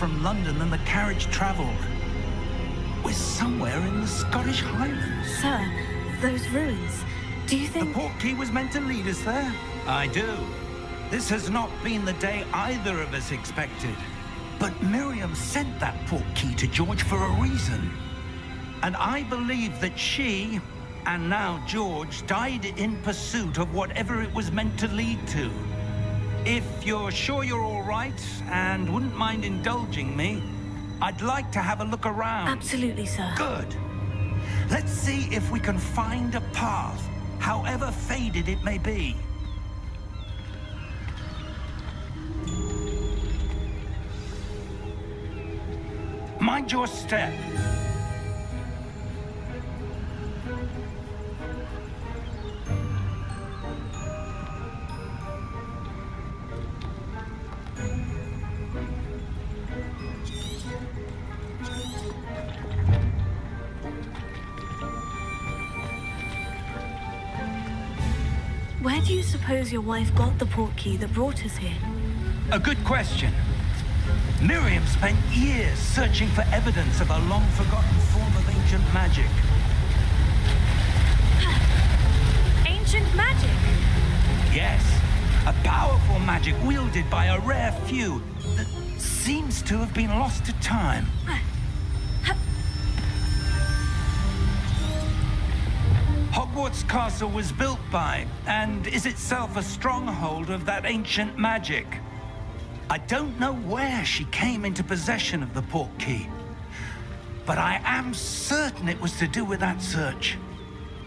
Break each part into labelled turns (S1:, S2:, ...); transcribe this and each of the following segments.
S1: from London than the carriage travelled. We're somewhere in the Scottish Highlands.
S2: Sir, those ruins, do you think...
S1: The portkey was meant to lead us there? I do. This has not been the day either of us expected. But Miriam sent that portkey to George for a reason. And I believe that she, and now George, died in pursuit of whatever it was meant to lead to. If you're sure you're all right and wouldn't mind indulging me, I'd like to have a look around.
S2: Absolutely, sir.
S1: Good. Let's see if we can find a path, however faded it may be. Mind your step.
S2: Where do you suppose your wife got the portkey that brought us here?
S1: A good question. Miriam spent years searching for evidence of a long-forgotten form of ancient magic.
S2: Ancient magic?
S1: Yes, a powerful magic wielded by a rare few that seems to have been lost to time. Hogwarts Castle was built by, and is itself a stronghold of that ancient magic. I don't know where she came into possession of the portkey, but I am certain it was to do with that search.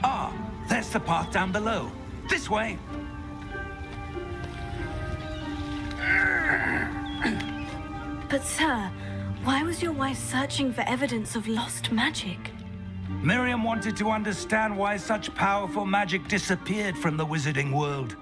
S1: Ah, there's the path down below. This way.
S2: But sir, why was your wife searching for evidence of lost magic?
S1: Miriam wanted to understand why such powerful magic disappeared from the wizarding world.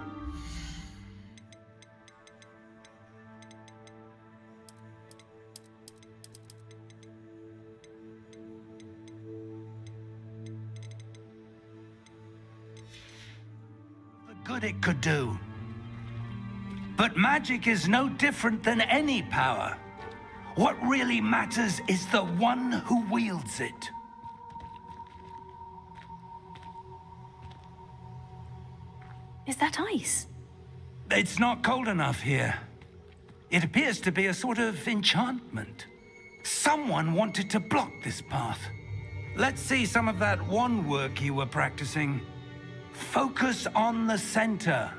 S1: The good it could do. But magic is no different than any power. What really matters is the one who wields it.
S2: Is that ice?
S1: It's not cold enough here. It appears to be a sort of enchantment. Someone wanted to block this path. Let's see some of that wand work you were practicing. Focus on the center.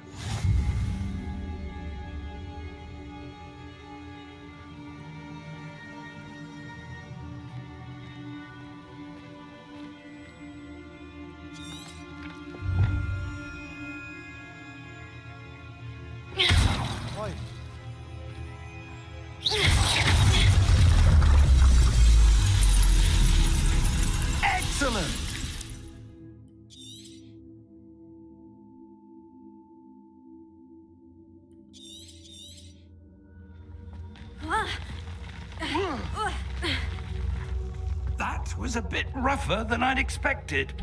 S1: Excellent! That was a bit rougher than I'd expected.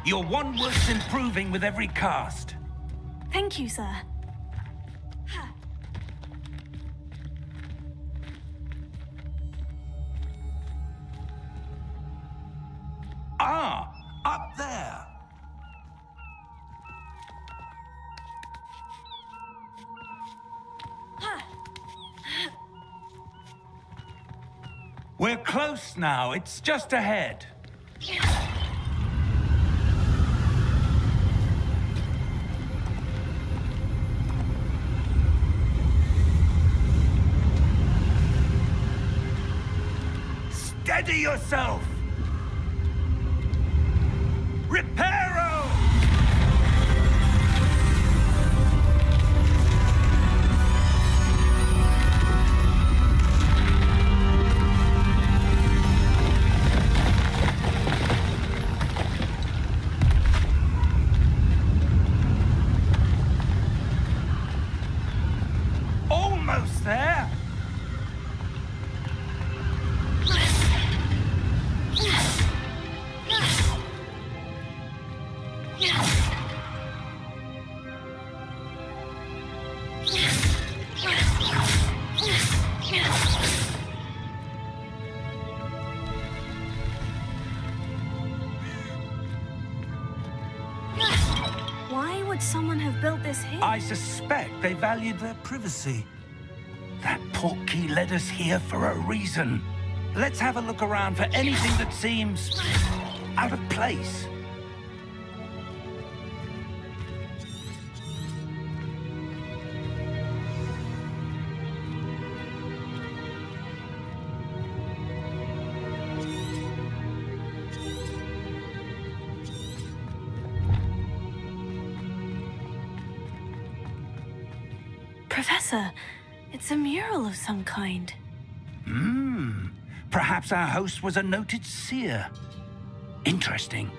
S1: Your wand work's improving with every cast.
S2: Thank you, sir.
S1: Ah, up there. We're close now. It's just ahead. Steady yourself! Reparo! Almost there!
S2: would someone have built this here?
S1: I suspect they valued their privacy. That portkey led us here for a reason. Let's have a look around for anything that seems out of place.
S2: Professor, it's a mural of some kind.
S1: Perhaps our host was a noted seer. Interesting.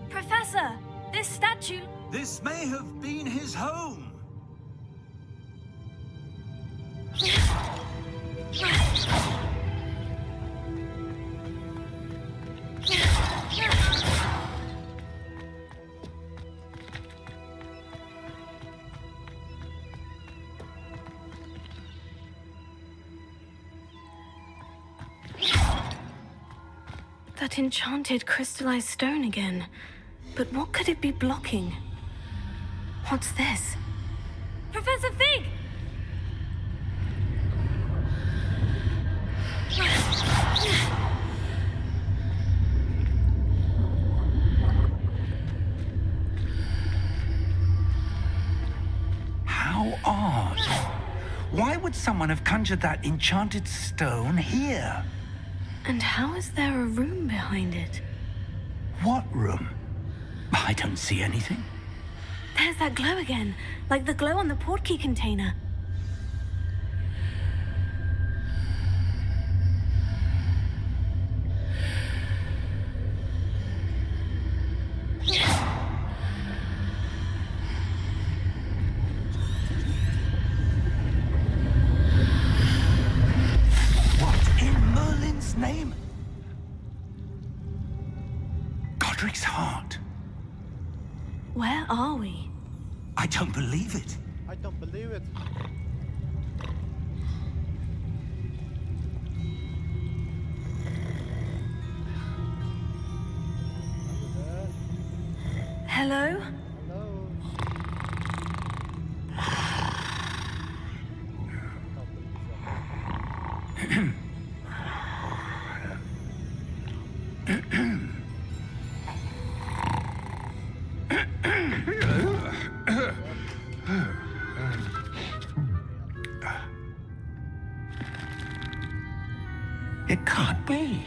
S2: Professor, this statue...
S1: This may have been his home.
S2: That enchanted crystallized stone again. But what could it be blocking? What's this? Professor Fig!
S1: How odd. Why would someone have conjured that enchanted stone here?
S2: And how is there a room behind it?
S1: What room? I don't see anything.
S2: There's that glow again, like the glow on the portkey container.
S1: What in Merlin's name? Godric's heart.
S2: Where are we?
S1: I don't believe it.
S3: I don't believe it.
S2: Hello?
S3: Hello.
S1: It can't be.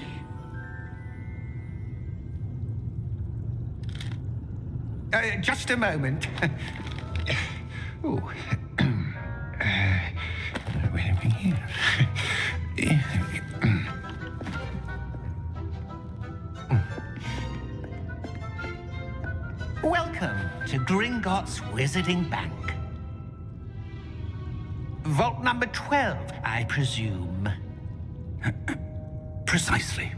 S1: Just a moment. Oh. Wait a minute. Welcome to Gringotts Wizarding Bank. Vault number 12, I presume. Precisely.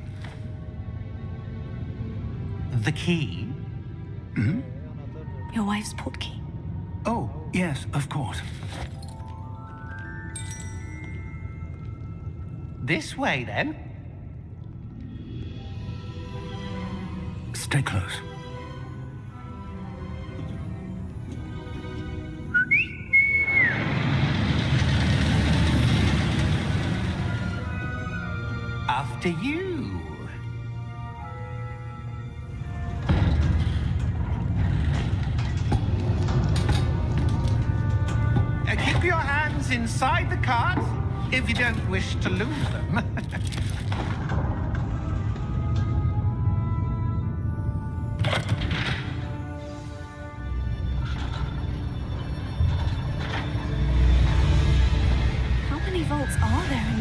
S1: The key?
S2: Your wife's portkey.
S1: Oh, yes, of course. This way, then. Stay close. After you. Keep your hands inside the cart if you don't wish to lose them.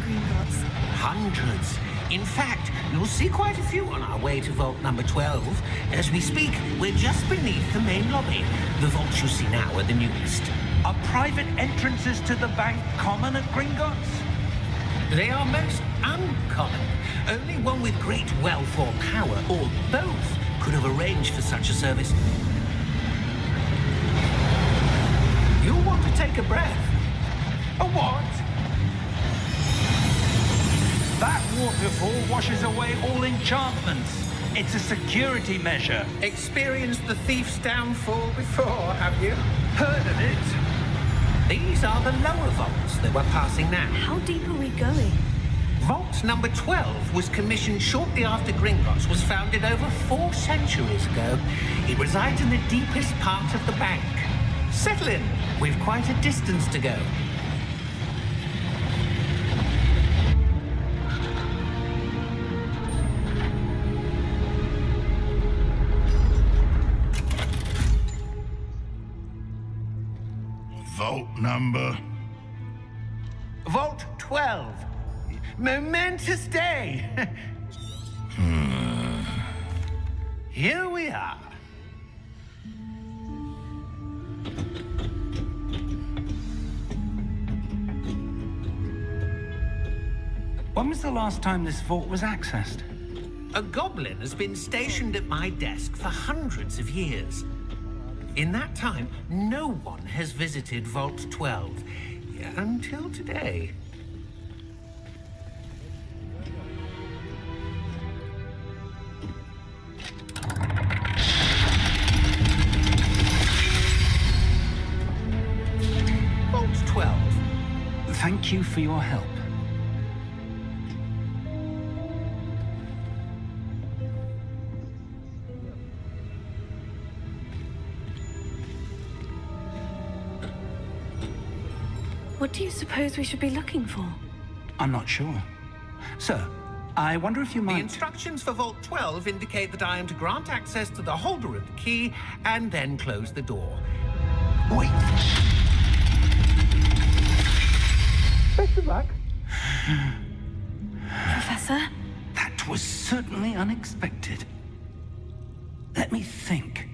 S2: Gringotts?
S4: Hundreds. In fact, you'll see quite a few on our way to vault number 12. As we speak, we're just beneath the main lobby. The vaults you see now are the newest.
S1: Are private entrances to the bank common at Gringotts?
S4: They are most uncommon. Only one with great wealth or power, or both, could have arranged for such a service. You'll want to take a breath.
S1: A what? That waterfall washes away all enchantments. It's a security measure.
S4: Experienced the thief's downfall before, have you?
S1: Heard of it?
S4: These are the lower vaults that we're passing now.
S2: How deep are we going?
S4: Vault number 12 was commissioned shortly after Gringotts was founded over 4 centuries ago. It resides in the deepest part of the bank. Settle in. We've quite a distance to go.
S5: Vault number?
S1: Vault 12. Momentous day. Here we are. When was the last time this vault was accessed?
S4: A goblin has been stationed at my desk for hundreds of years. In that time, no one has visited Vault 12. Until today. Vault 12.
S1: Thank you for your help.
S2: What do you suppose we should be looking for?
S1: I'm not sure. Sir, I wonder if you
S4: The
S1: might...
S4: instructions for Vault 12 indicate that I am to grant access to the holder of the key and then close the door.
S1: Wait.
S4: Best of luck.
S2: Professor?
S1: That was certainly unexpected. Let me think.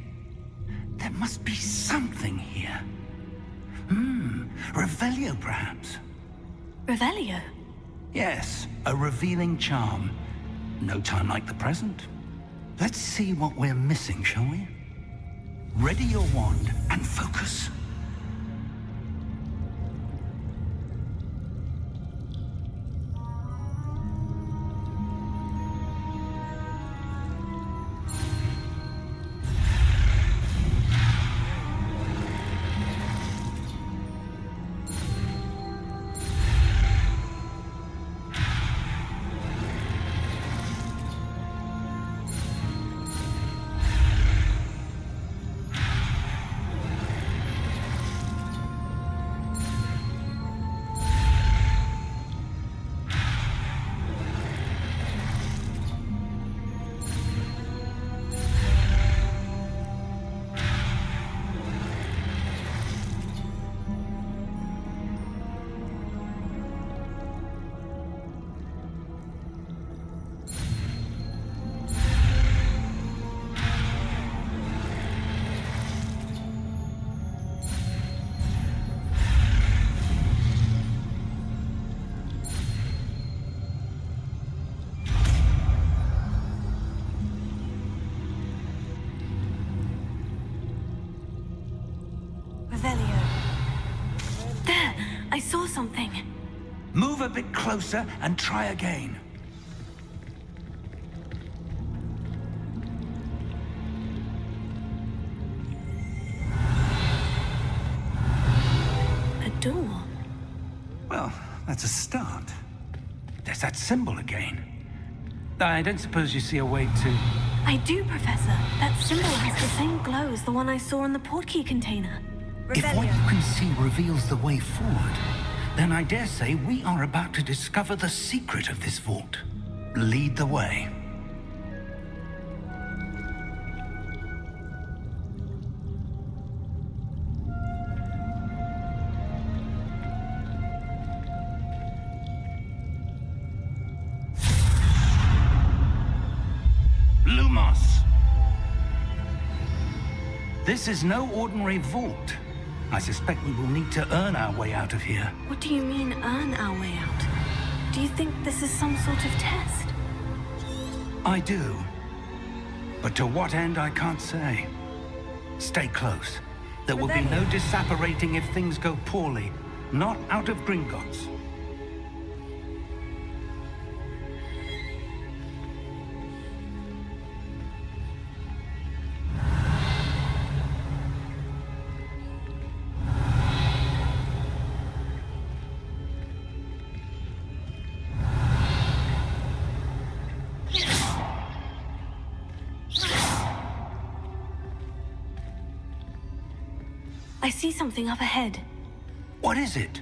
S1: There must be something here. Revelio, perhaps?
S2: Revelio?
S1: Yes, a revealing charm. No time like the present. Let's see what we're missing, shall we? Ready your wand and focus.
S2: Revelio. There! I saw something.
S1: Move a bit closer and try again.
S2: A door.
S1: Well, that's a start. There's that symbol again. I don't suppose you see a way to...
S2: I do, Professor. That symbol has the same glow as the one I saw in the portkey container.
S1: If what
S2: Revelio.
S1: you can see reveals the way forward, then I dare say we are about to discover the secret of this vault. Lead the way. This is no ordinary vault. I suspect we will need to earn our way out of here.
S2: What do you mean, earn our way out? Do you think this is some sort of test?
S1: I do. But to what end, I can't say. Stay close. There will be no disapparating if things go poorly. Not out of Gringotts.
S2: I see something up ahead.
S1: What is it?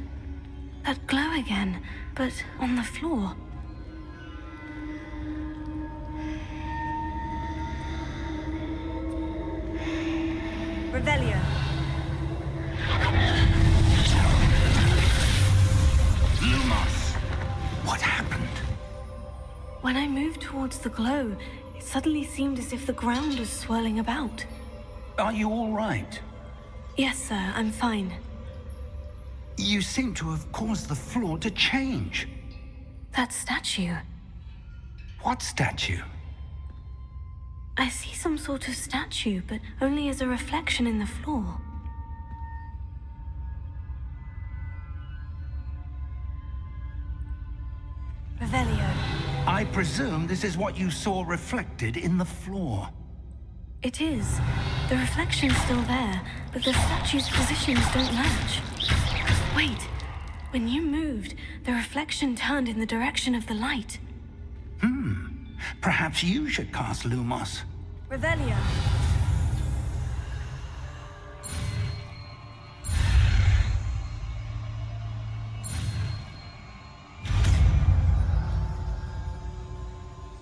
S2: That glow again, but on the floor. Revelio.
S1: Lumos! What happened?
S2: When I moved towards the glow, it suddenly seemed as if the ground was swirling about.
S1: Are you all right?
S2: Yes, sir, I'm fine.
S1: You seem to have caused the floor to change.
S2: That statue.
S1: What statue?
S2: I see some sort of statue, but only as a reflection in the floor. Revelio.
S1: I presume this is what you saw reflected in the floor.
S2: It is. The reflection's still there, but the statue's positions don't match. Wait. When you moved, the reflection turned in the direction of the light.
S1: Perhaps you should cast Lumos.
S2: Revelio.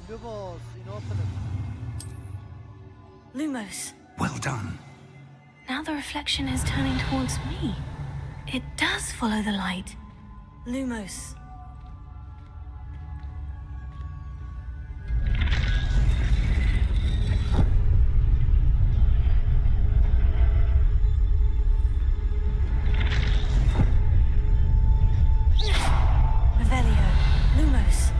S3: Lumos, inoperant.
S2: Lumos.
S1: Well done.
S2: Now the reflection is turning towards me. It does follow the light. Lumos. Revelio. Lumos.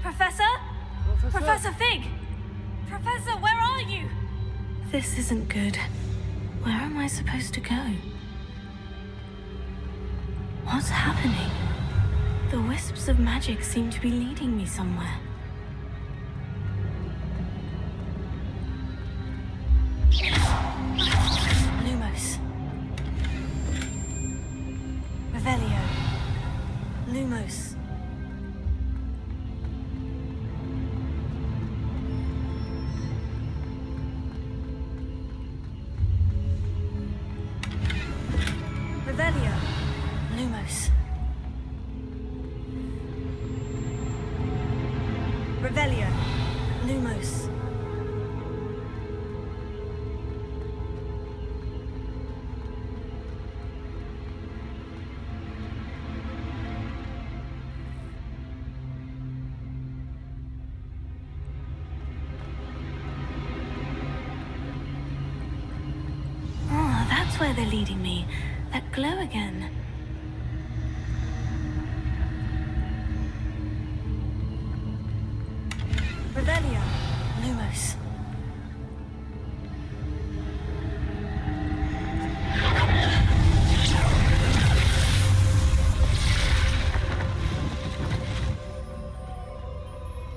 S2: Professor? Professor Fig! Professor, where are you? This isn't good. Where am I supposed to go? What's happening? The wisps of magic seem to be leading me somewhere. Lumos. Revelio. Lumos. Revelio. Lumos. Revelio. Lumos. Oh, that's where they're leading me. That glow again. Revelio. Lumos.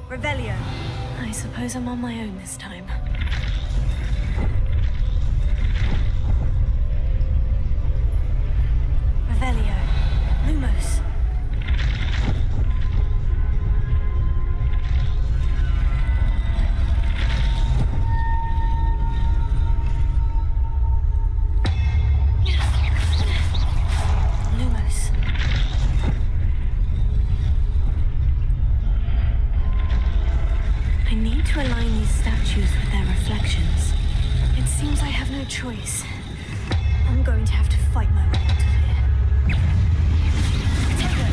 S2: Revelio. I suppose I'm on my own this time. Revelio. Lumos. Lumos. I need to align these statues with their reflections. It seems I have no choice. I'm going to have to fight my way out of here. Potato!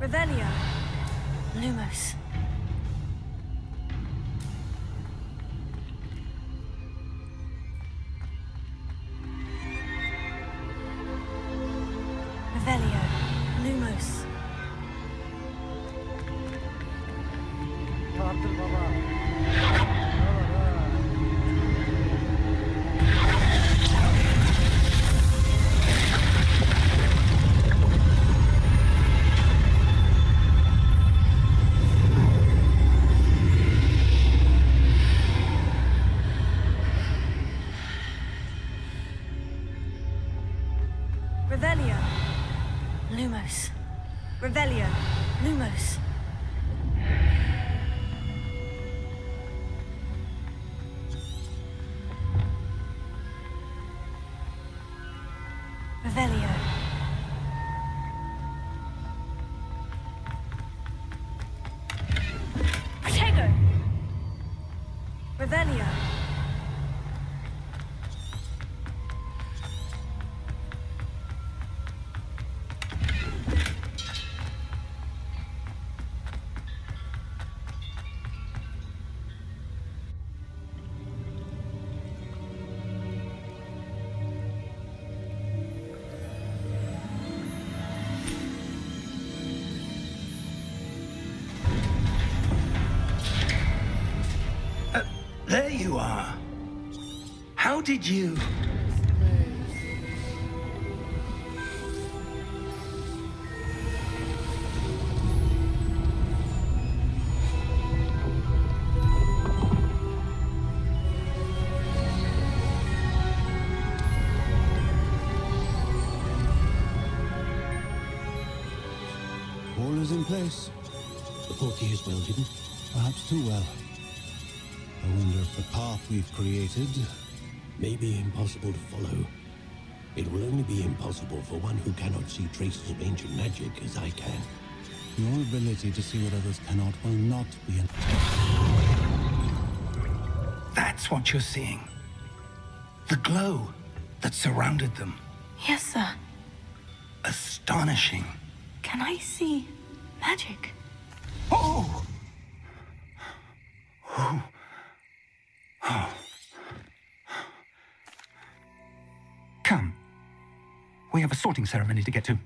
S2: Revelio. Lumos. Revelio. Lumos.
S3: Tartır baba. Ne var ha?
S2: Revelio. Lumos. Revelio. Lumos. Revelio. Protego. Revelio.
S1: There you are. How did you...
S5: All is in place.
S6: The portkey is well hidden.
S5: Perhaps too well. I wonder if the path we've created...
S6: May be impossible to follow. It will only be impossible for one who cannot see traces of ancient magic as I can.
S5: Your ability to see what others cannot will not be an...
S1: That's what you're seeing. The glow that surrounded them.
S2: Yes, sir.
S1: Astonishing.
S2: Can I see magic?
S1: Oh! Oh. Oh. Come. We have a sorting ceremony to get to.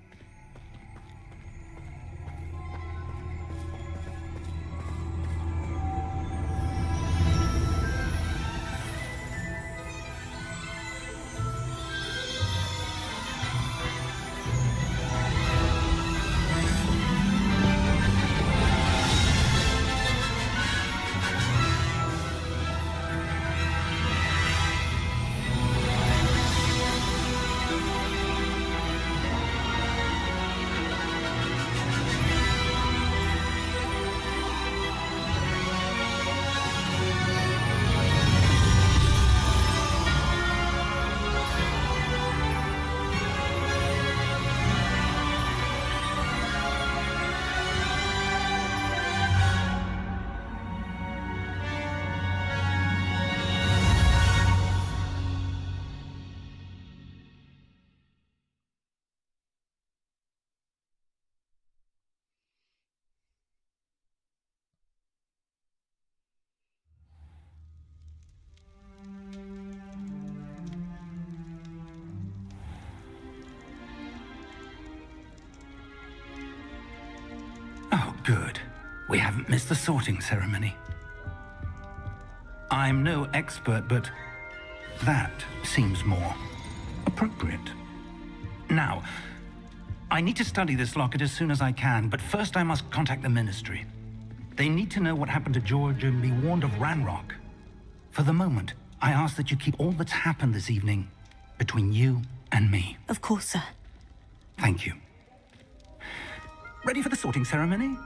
S1: Oh, good. We haven't missed the sorting ceremony. I'm no expert, but that seems more appropriate. Now, I need to study this locket as soon as I can, but first I must contact the Ministry. They need to know what happened to George and be warned of Ranrock. For the moment, I ask that you keep all that's happened this evening between you and me.
S2: Of course, sir.
S1: Thank you. Ready for the sorting ceremony?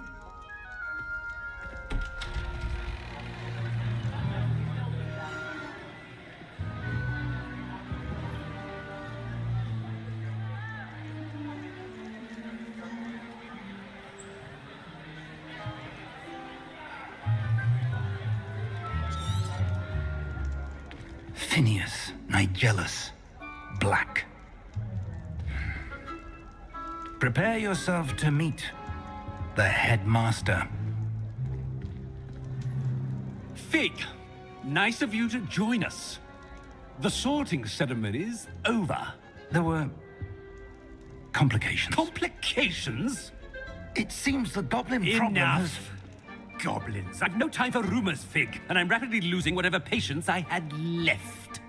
S1: Phineas, Nigellus, Black. Prepare yourself to meet the headmaster.
S7: Fig, nice of you to join us. The sorting ceremony's over.
S1: There were complications.
S7: Complications?
S1: It seems the goblin problem has...
S7: Enough! Goblins. I've no time for rumors, Fig, and I'm rapidly losing whatever patience I had left.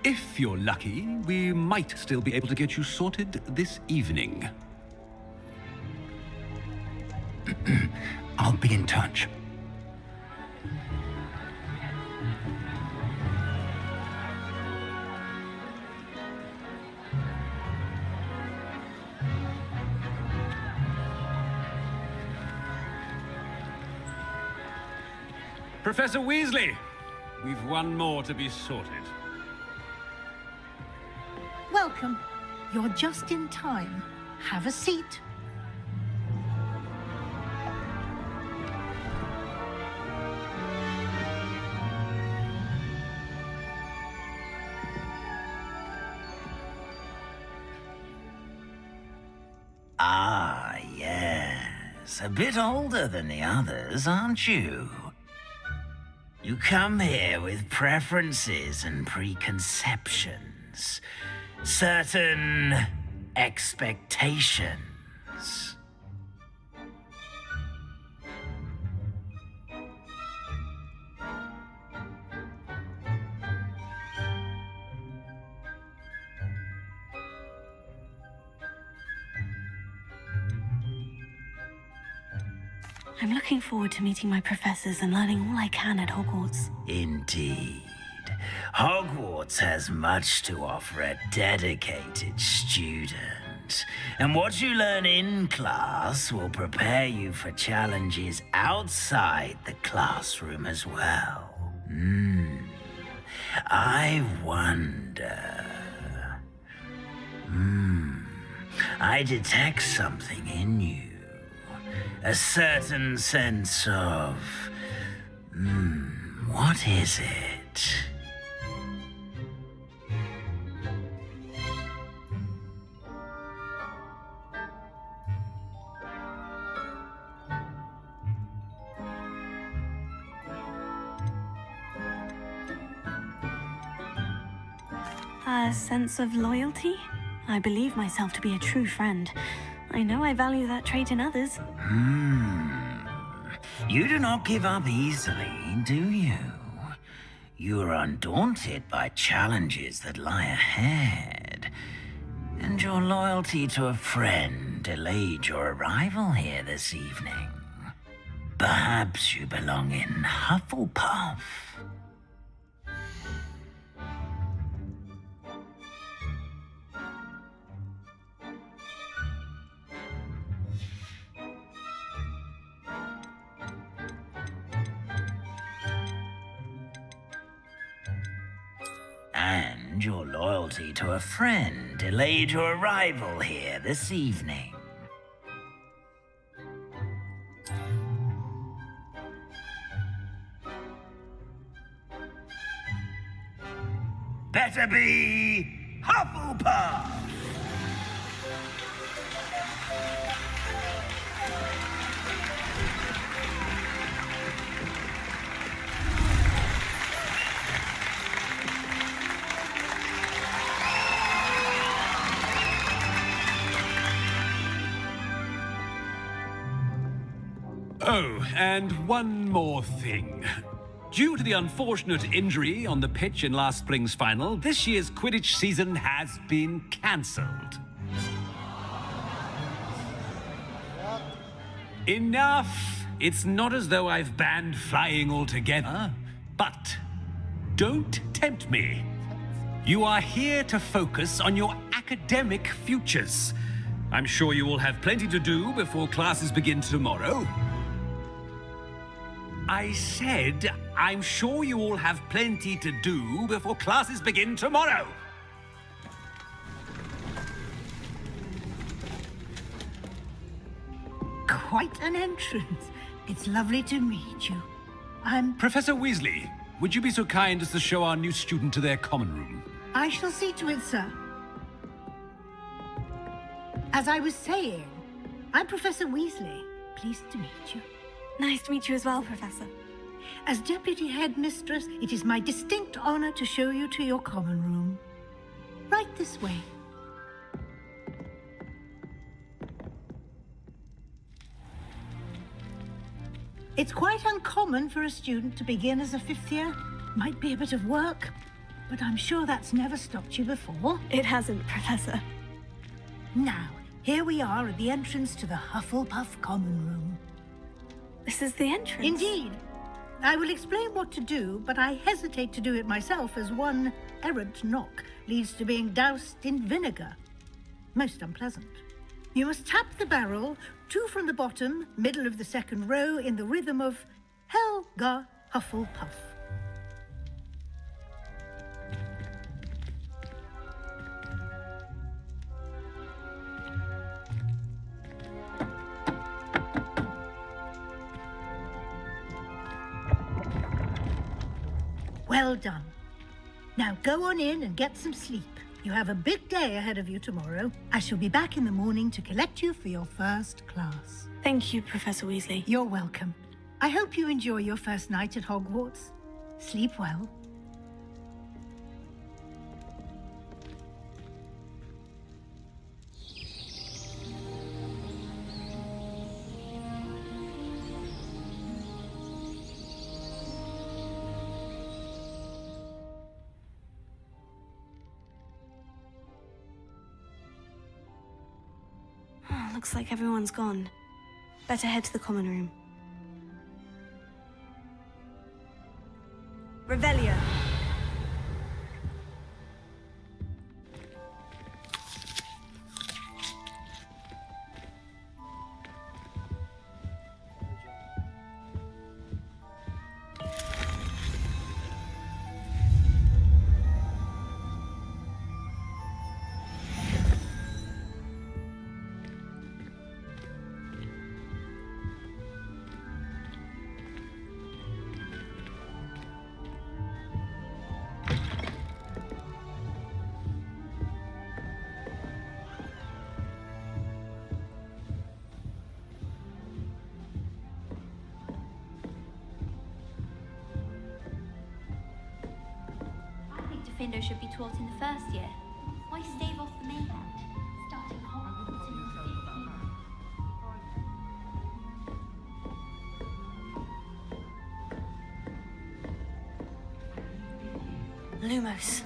S7: If you're lucky, we might still be able to get you sorted this evening.
S1: I'll be in touch.
S7: Professor Weasley, we've one more to be sorted.
S8: Welcome. You're just in time. Have a seat.
S9: Ah, yes. A bit older than the others, aren't you? You come here with preferences and preconceptions. Certain expectations.
S2: I'm looking forward to meeting my professors and learning all I can at Hogwarts.
S9: Indeed. Hogwarts has much to offer a dedicated student. And what you learn in class will prepare you for challenges outside the classroom as well. I wonder... I detect something in you. A certain sense of... what is it?
S2: A sense of loyalty? I believe myself to be a true friend. I know I value that trait in others.
S9: You do not give up easily, do you? You are undaunted by challenges that lie ahead. And your loyalty to a friend delayed your arrival here this evening. Perhaps you belong in Hufflepuff. And your loyalty to a friend delayed your arrival here this evening. Better be Hufflepuff!
S7: Oh, and one more thing. Due to the unfortunate injury on the pitch in last spring's final, this year's Quidditch season has been cancelled. Enough! It's not as though I've banned flying altogether, but don't tempt me. You are here to focus on your academic futures. I'm sure you will have plenty to do before classes begin tomorrow. I said, I'm sure you all have plenty to do before classes begin tomorrow.
S8: Quite an entrance. It's lovely to meet you. I'm...
S7: Professor Weasley, would you be so kind as to show our new student to their common room?
S8: I shall see to it, sir. As I was saying, I'm Professor Weasley. Pleased to meet you.
S2: Nice to meet you as well, Professor.
S8: As Deputy Headmistress, it is my distinct honor to show you to your common room. Right this way. It's quite uncommon for a student to begin as a fifth year. Might be a bit of work, but I'm sure that's never stopped you before.
S2: It hasn't, Professor.
S8: Now, here we are at the entrance to the Hufflepuff common room.
S2: This is the entrance?
S8: Indeed. I will explain what to do, but I hesitate to do it myself as one errant knock leads to being doused in vinegar. Most unpleasant. You must tap the barrel, 2 from the bottom, middle of the second row, in the rhythm of Helga Hufflepuff. Well done. Now go on in and get some sleep. You have a big day ahead of you tomorrow. I shall be back in the morning to collect you for your first class.
S2: Thank you, Professor Weasley.
S8: You're welcome. I hope you enjoy your first night at Hogwarts. Sleep well.
S2: Looks like everyone's gone. Better head to the common room. Revelio.
S10: Defender should be taught in the first year. Why stave off the mayhem? Starting Hogwarts in
S2: Lumos.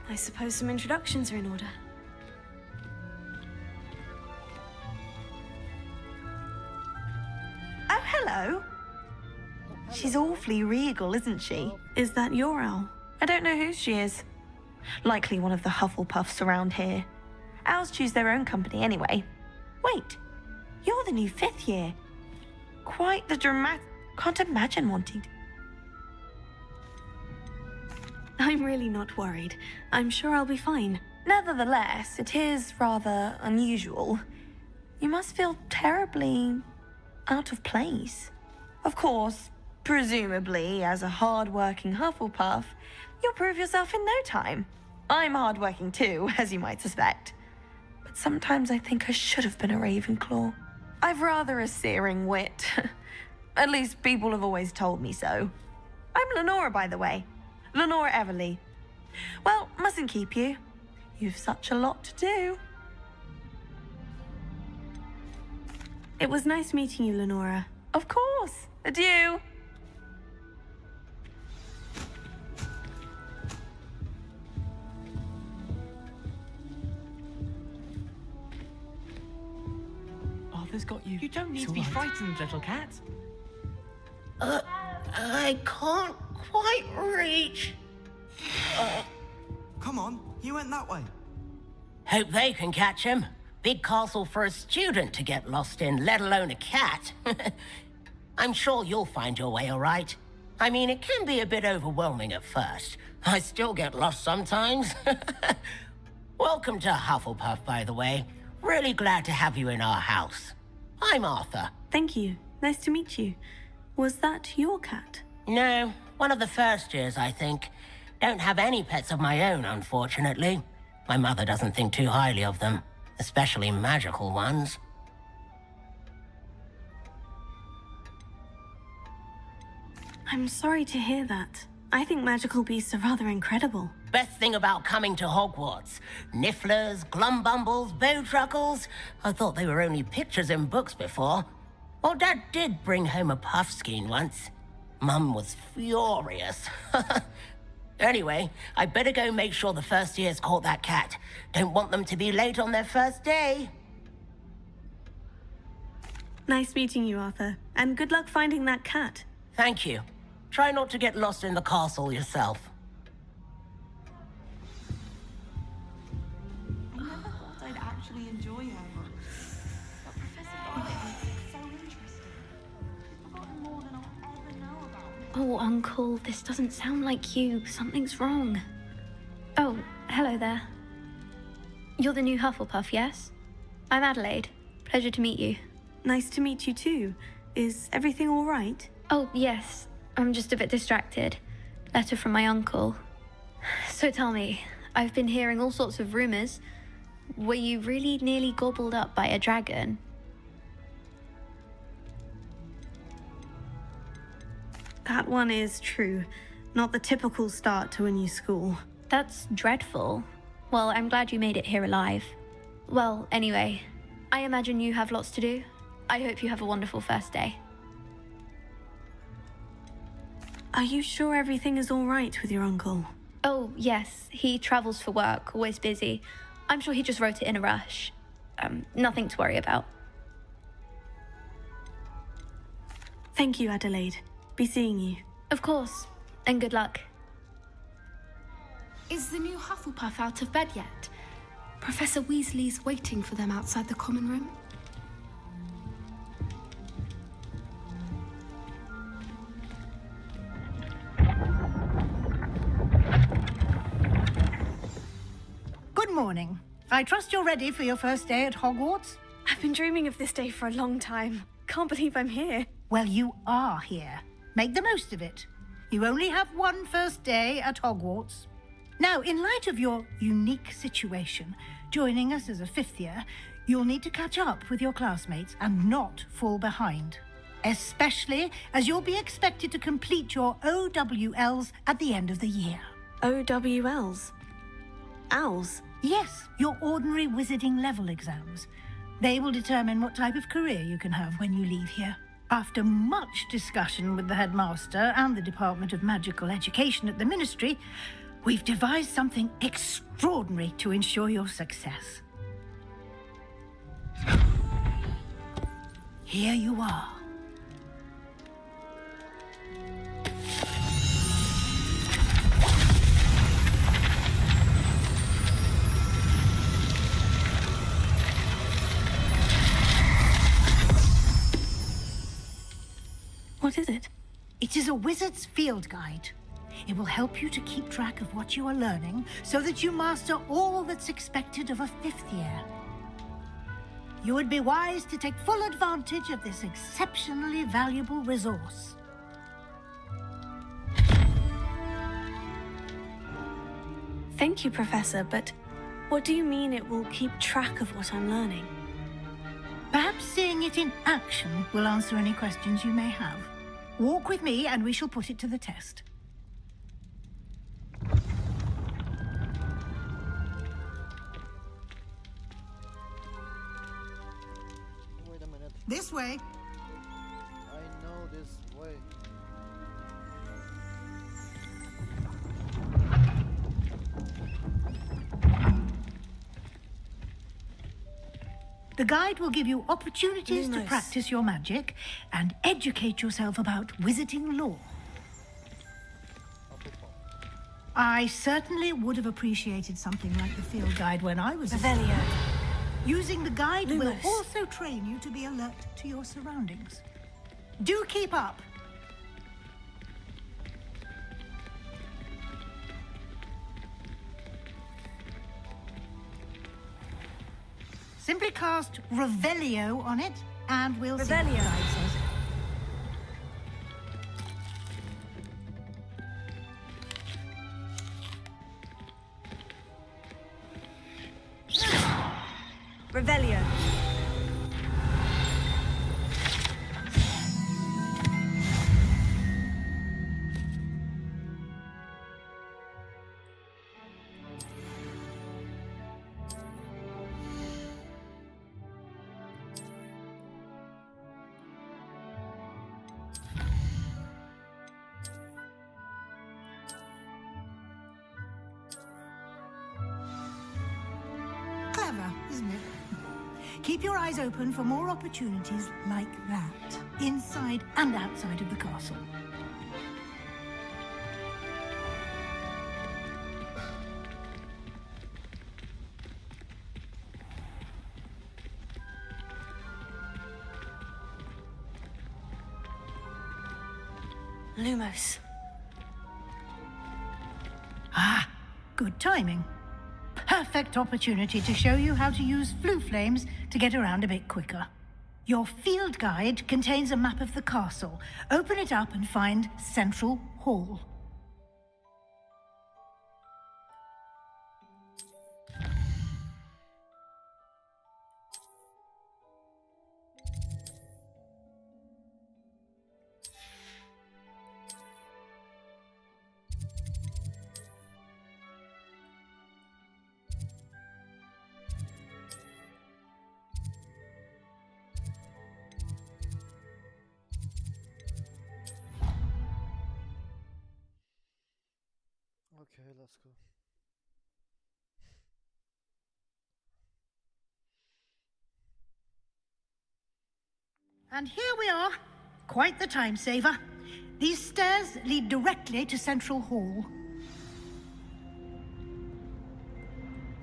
S2: I suppose some introductions are in order.
S11: Oh, hello. She's awfully regal, isn't she?
S2: Is that your owl?
S11: I don't know who she is. Likely one of the Hufflepuffs around here. Owls choose their own company anyway. Wait, you're the new 5th year. Quite the dramatic... Can't imagine wanting to...
S2: I'm really not worried. I'm sure I'll be fine.
S11: Nevertheless, it is rather unusual. You must feel terribly out of place. Of course, presumably, as a hard-working Hufflepuff, you'll prove yourself in no time. I'm hard-working too, as you might suspect. But sometimes I think I should have been a Ravenclaw. I've rather a searing wit. At least people have always told me so. I'm Lenora, by the way. Lenora Everly. Well, mustn't keep you. You've such a lot to do.
S2: It was nice meeting you, Lenora.
S11: Of course. Adieu.
S12: Arthur's got you. You don't need to be frightened, little cat.
S4: I can't quite reach.
S13: Come on, you went that way.
S14: Hope they can catch him. Big castle for a student to get lost in, let alone a cat. I'm sure you'll find your way all right. I mean, it can be a bit overwhelming at first. I still get lost sometimes. Welcome to Hufflepuff, by the way. Really glad to have you in our house. I'm Arthur.
S11: Thank you. Nice to meet you. Was that your cat?
S14: No, one of the first years, I think. Don't have any pets of my own, unfortunately. My mother doesn't think too highly of them, especially magical ones.
S11: I'm sorry to hear that. I think magical beasts are rather incredible.
S14: Best thing about coming to Hogwarts. Nifflers, glumbumbles, bowtruckles. I thought they were only pictures in books before. Well, Dad did bring home a puffskein once. Mum was furious. Anyway, I better go make sure the first years caught that cat. Don't want them to be late on their first day.
S11: Nice meeting you, Arthur. And good luck finding that cat.
S14: Thank you. Try not to get lost in the castle yourself.
S12: I never thought I'd actually enjoy her much. But Professor Bartlett is so interesting. I've forgotten more than I'll ever know about her.
S2: Oh, Uncle, this doesn't sound like you. Something's wrong. Oh, hello there. You're the new Hufflepuff, yes? I'm Adelaide. Pleasure to meet you.
S11: Nice to meet you too. Is everything all right?
S2: Oh, yes. I'm just a bit distracted. Letter from my uncle. So tell me, I've been hearing all sorts of rumors. Were you really nearly gobbled up by a dragon?
S11: That one is true. Not the typical start to a new school.
S2: That's dreadful. Well, I'm glad you made it here alive. Well, anyway, I imagine you have lots to do. I hope you have a wonderful first day.
S11: Are you sure everything is all right with your uncle?
S2: Oh, yes. He travels for work, always busy. I'm sure he just wrote it in a rush. Nothing to worry about.
S11: Thank you, Adelaide. Be seeing you.
S2: Of course. And good luck.
S13: Is the new Hufflepuff out of bed yet? Professor Weasley's waiting for them outside the common room.
S8: Good morning. I trust you're ready for your first day at Hogwarts?
S11: I've been dreaming of this day for a long time. Can't believe I'm here.
S8: Well, you are here. Make the most of it. You only have one first day at Hogwarts. Now, in light of your unique situation, joining us as a fifth year, you'll need to catch up with your classmates and not fall behind. Especially as you'll be expected to complete your OWLs at the end of the year.
S11: OWLs? Owls?
S8: Yes, your ordinary wizarding level exams. They will determine what type of career you can have when you leave here. After much discussion with the headmaster and the Department of Magical Education at the Ministry, we've devised something extraordinary to ensure your success. Here you are.
S11: What is it?
S8: It is a wizard's field guide. It will help you to keep track of what you are learning so that you master all that's expected of a fifth year. You would be wise to take full advantage of this exceptionally valuable resource.
S11: Thank you, Professor, but what do you mean it will keep track of what I'm learning?
S8: Perhaps seeing it in action will answer any questions you may have. Walk with me and we shall put it to the test.
S3: Wait a minute.
S8: This way.
S3: I know this way.
S8: The guide will give you opportunities to practice your magic and educate yourself about wizarding lore. I certainly would have appreciated something like the field guide when I was a
S11: Revelio.
S8: Using the guide will
S11: Lumos.
S8: also train you to be alert to your surroundings. Do keep up. Simply cast Revelio on it, and we'll see what the
S11: Revelio.
S8: guide says.
S11: Revelio.
S8: Clever, isn't it? Keep your eyes open for more opportunities like that, inside and outside of the castle.
S11: Lumos.
S8: Ah, good timing. Perfect opportunity to show you how to use flue flames to get around a bit quicker. Your field guide contains a map of the castle. Open it up and find Central Hall.
S3: Okay, let's go.
S8: And here we are. Quite the time saver. These stairs lead directly to Central Hall.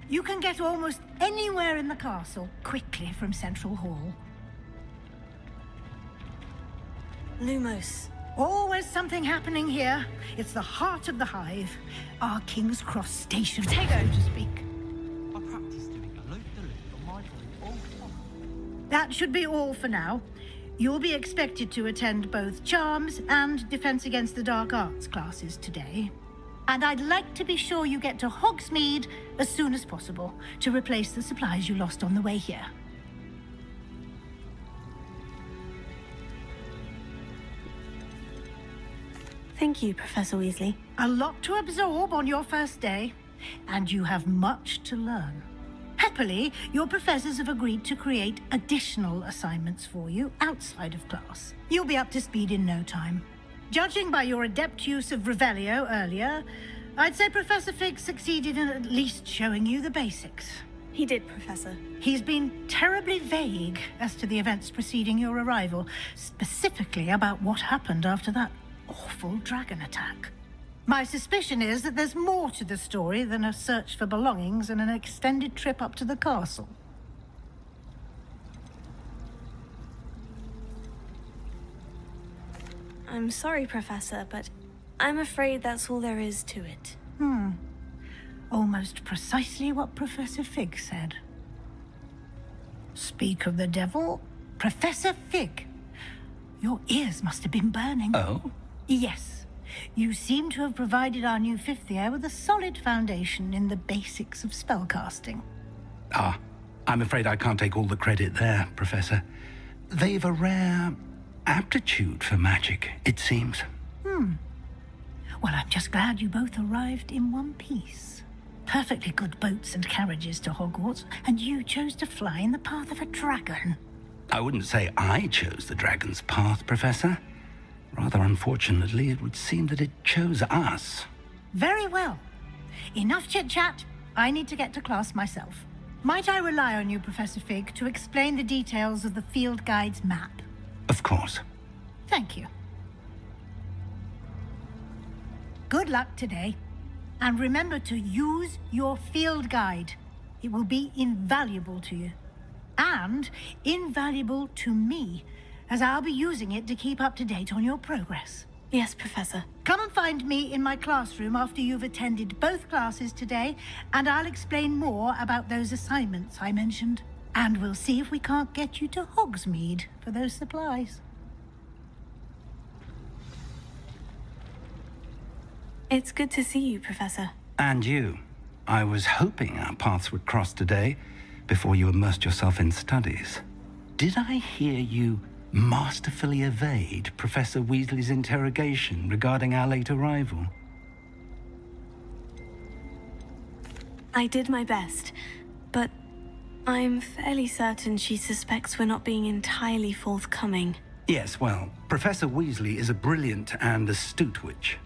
S8: You can get almost anywhere in the castle quickly from Central Hall.
S11: Lumos.
S8: Always something happening here. It's the heart of the hive. Our King's Cross station, so to speak.
S1: I practice doing a loop-de-loop on my phone all the time.
S8: That should be all for now. You'll be expected to attend both Charms and Defense Against the Dark Arts classes today. And I'd like to be sure you get to Hogsmeade as soon as possible to replace the supplies you lost on the way here.
S11: Thank you, Professor Weasley.
S8: A lot to absorb on your first day, and you have much to learn. Happily, your professors have agreed to create additional assignments for you outside of class. You'll be up to speed in no time. Judging by your adept use of Revelio earlier, I'd say Professor Fig succeeded in at least showing you the basics.
S11: He did, Professor.
S8: He's been terribly vague as to the events preceding your arrival, specifically about what happened after that awful dragon attack. My suspicion is that there's more to the story than a search for belongings and an extended trip up to the castle.
S11: I'm sorry, Professor, but I'm afraid that's all there is to it.
S8: Almost precisely what Professor Fig said. Speak of the devil, Professor Fig. Your ears must have been burning.
S7: Oh?
S8: Yes. You seem to have provided our new fifth year with a solid foundation in the basics of spellcasting.
S7: Ah, I'm afraid I can't take all the credit there, Professor. They've a rare aptitude for magic, it seems.
S8: Well, I'm just glad you both arrived in one piece. Perfectly good boats and carriages to Hogwarts, and you chose to fly in the path of a dragon.
S7: I wouldn't say I chose the dragon's path, Professor. Rather unfortunately, it would seem that it chose us.
S8: Very well. Enough chit-chat. I need to get to class myself. Might I rely on you, Professor Fig, to explain the details of the field guide's map?
S7: Of course.
S8: Thank you. Good luck today. And remember to use your field guide. It will be invaluable to you. And invaluable to me, as I'll be using it to keep up to date on your progress.
S11: Yes, Professor.
S8: Come and find me in my classroom after you've attended both classes today, and I'll explain more about those assignments I mentioned. And we'll see if we can't get you to Hogsmeade for those supplies.
S2: It's good to see you, Professor.
S1: And you. I was hoping our paths would cross today before you immersed yourself in studies. Did I hear you masterfully evade Professor Weasley's interrogation regarding our late arrival?
S2: I did my best, but I'm fairly certain she suspects we're not being entirely forthcoming.
S1: Yes, well, Professor Weasley is a brilliant and astute witch.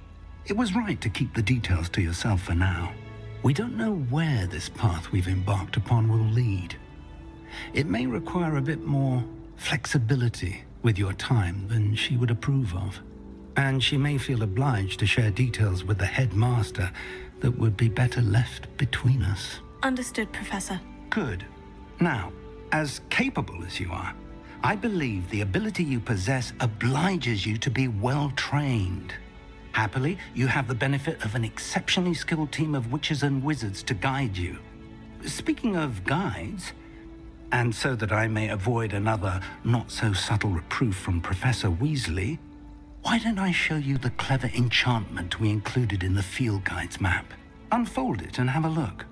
S1: It was right to keep the details to yourself for now. We don't know where this path we've embarked upon will lead. It may require a bit more flexibility with your time than she would approve of. And she may feel obliged to share details with the headmaster that would be better left between us.
S2: Understood, Professor.
S1: Good. Now, as capable as you are, I believe the ability you possess obliges you to be well trained. Happily, you have the benefit of an exceptionally skilled team of witches and wizards to guide you. Speaking of guides, and so that I may avoid another not-so-subtle reproof from Professor Weasley, why don't I show you the clever enchantment we included in the field guide's map? Unfold it and have a look.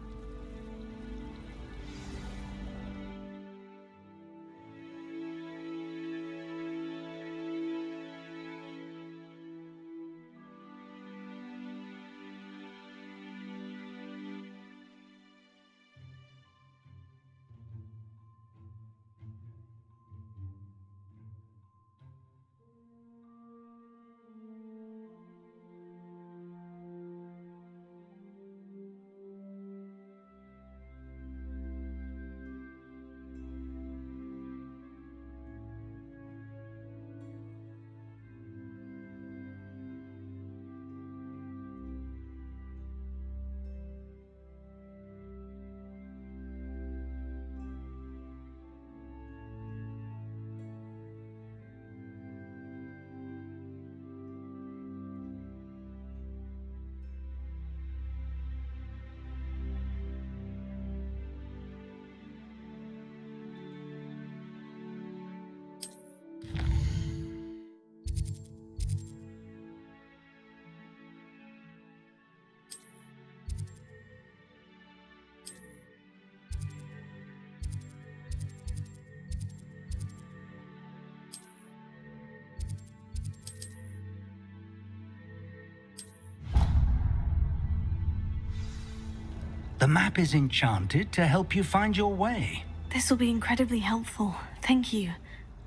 S1: The map is enchanted to help you find your way.
S2: This will be incredibly helpful. Thank you.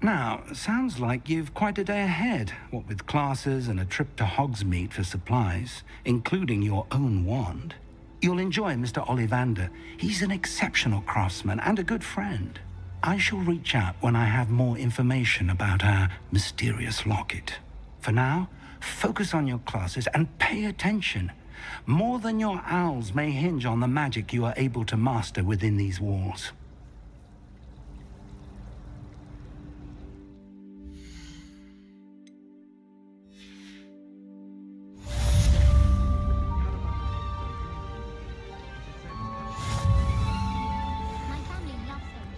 S1: Now, sounds like you've quite a day ahead, what with classes and a trip to Hogsmeade for supplies, including your own wand. You'll enjoy Mr. Ollivander. He's an exceptional craftsman and a good friend. I shall reach out when I have more information about our mysterious locket. For now, focus on your classes and pay attention. More than your owls may hinge on the magic you are able to master within these walls.
S10: My family loves him.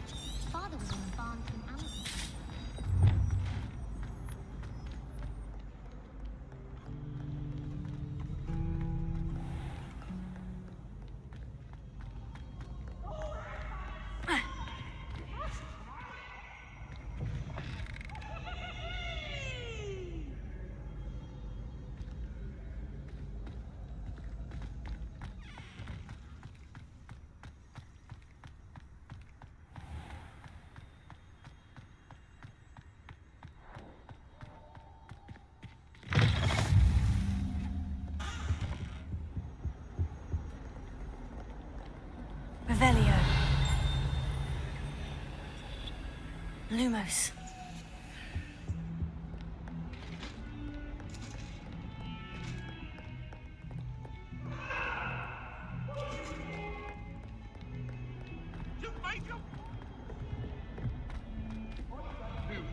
S10: His father was in the barn in Amazon.
S2: Revelio. Lumos.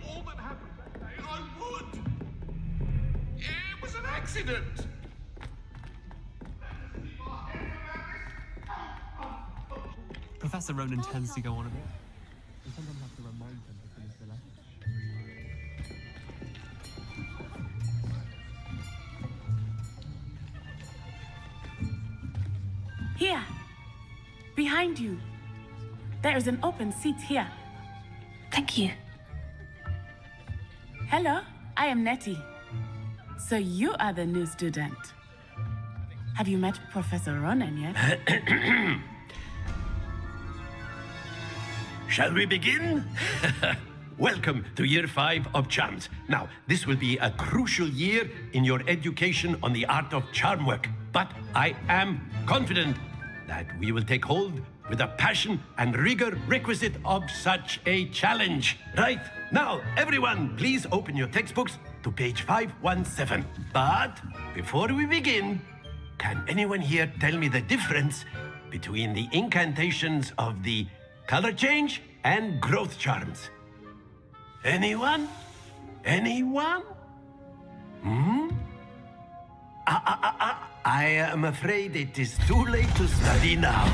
S15: All that happened that day, I would. It was an accident.
S16: Professor Professor Ronan tends to go on a bit. I sometimes have to remind him to finish the lesson.
S17: Here, behind you. There is an open seat here.
S2: Thank you.
S17: Hello, I am Nettie. So you are the new student. Have you met Professor Ronan yet?
S6: Shall we begin? Welcome to Year 5 of Charms. Now, this will be a crucial year in your education on the art of charm work. But I am confident that we will take hold with the passion and rigor requisite of such a challenge. Right, now, everyone, please open your textbooks to page 517. But before we begin, can anyone here tell me the difference between the incantations of the color change and growth charms? Anyone? Anyone? I am afraid it is too late to study now.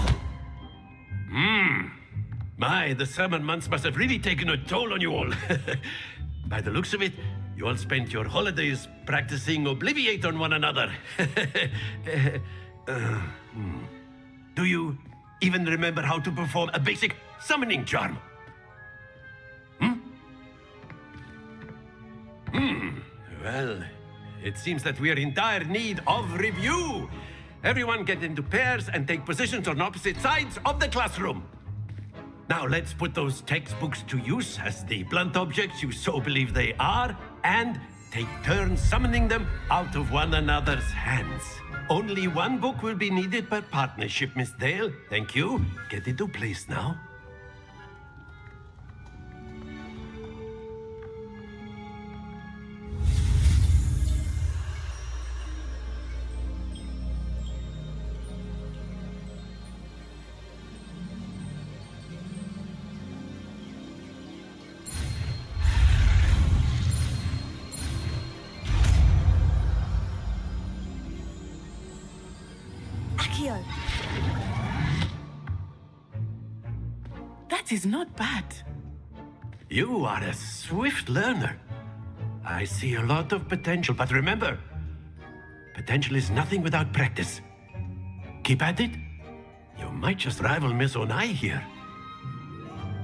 S6: My, the summer months must have really taken a toll on you all. By the looks of it, you all spent your holidays practicing Obliviate on one another. Do you even remember how to perform a basic summoning charm? Well, it seems that we are in dire need of review. Everyone get into pairs and take positions on opposite sides of the classroom. Now let's put those textbooks to use as the blunt objects you so believe they are, and take turns summoning them out of one another's hands. Only one book will be needed per partnership, Miss Dale. Thank you. Get into place now.
S17: That is not bad.
S6: You are a swift learner. I see a lot of potential, but remember, potential is nothing without practice. Keep at it. You might just rival Miss Onai here.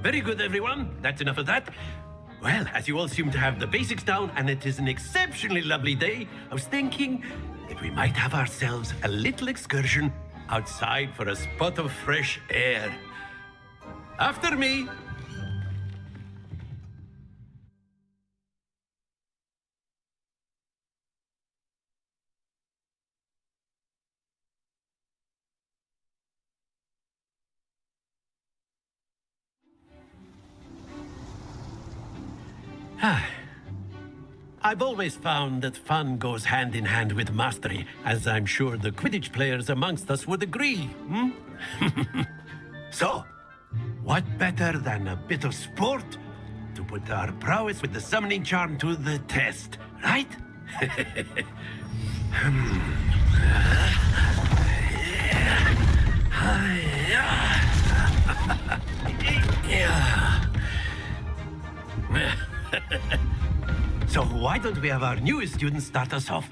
S6: Very good, everyone. That's enough of that. Well, as you all seem to have the basics down, and it is an exceptionally lovely day, I was thinking that we might have ourselves a little excursion outside for a spot of fresh air. After me. I've always found that fun goes hand in hand with mastery, as I'm sure the Quidditch players amongst us would agree. So, what better than a bit of sport to put our prowess with the summoning charm to the test, right? So why don't we have our newest student start us off?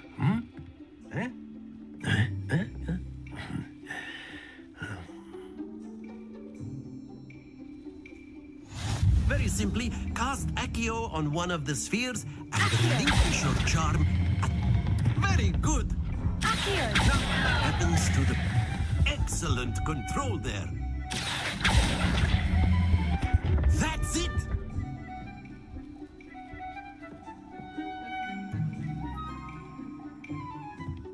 S6: Very simply, cast Accio on one of the spheres and relinquish your charm. Very good. Accio. Now, what happens to the excellent control there? That's it.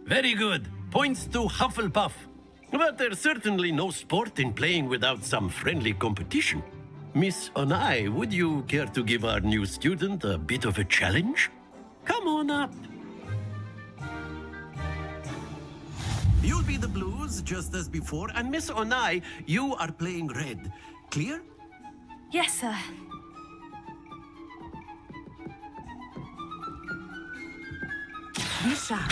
S6: Very good. Points to Hufflepuff. But there's certainly no sport in playing without some friendly competition. Miss Onai, would you care to give our new student a bit of a challenge? Come on up. You'll be the blues, just as before, and Miss Onai, you are playing red. Clear?
S2: Yes, sir.
S17: Be sharp.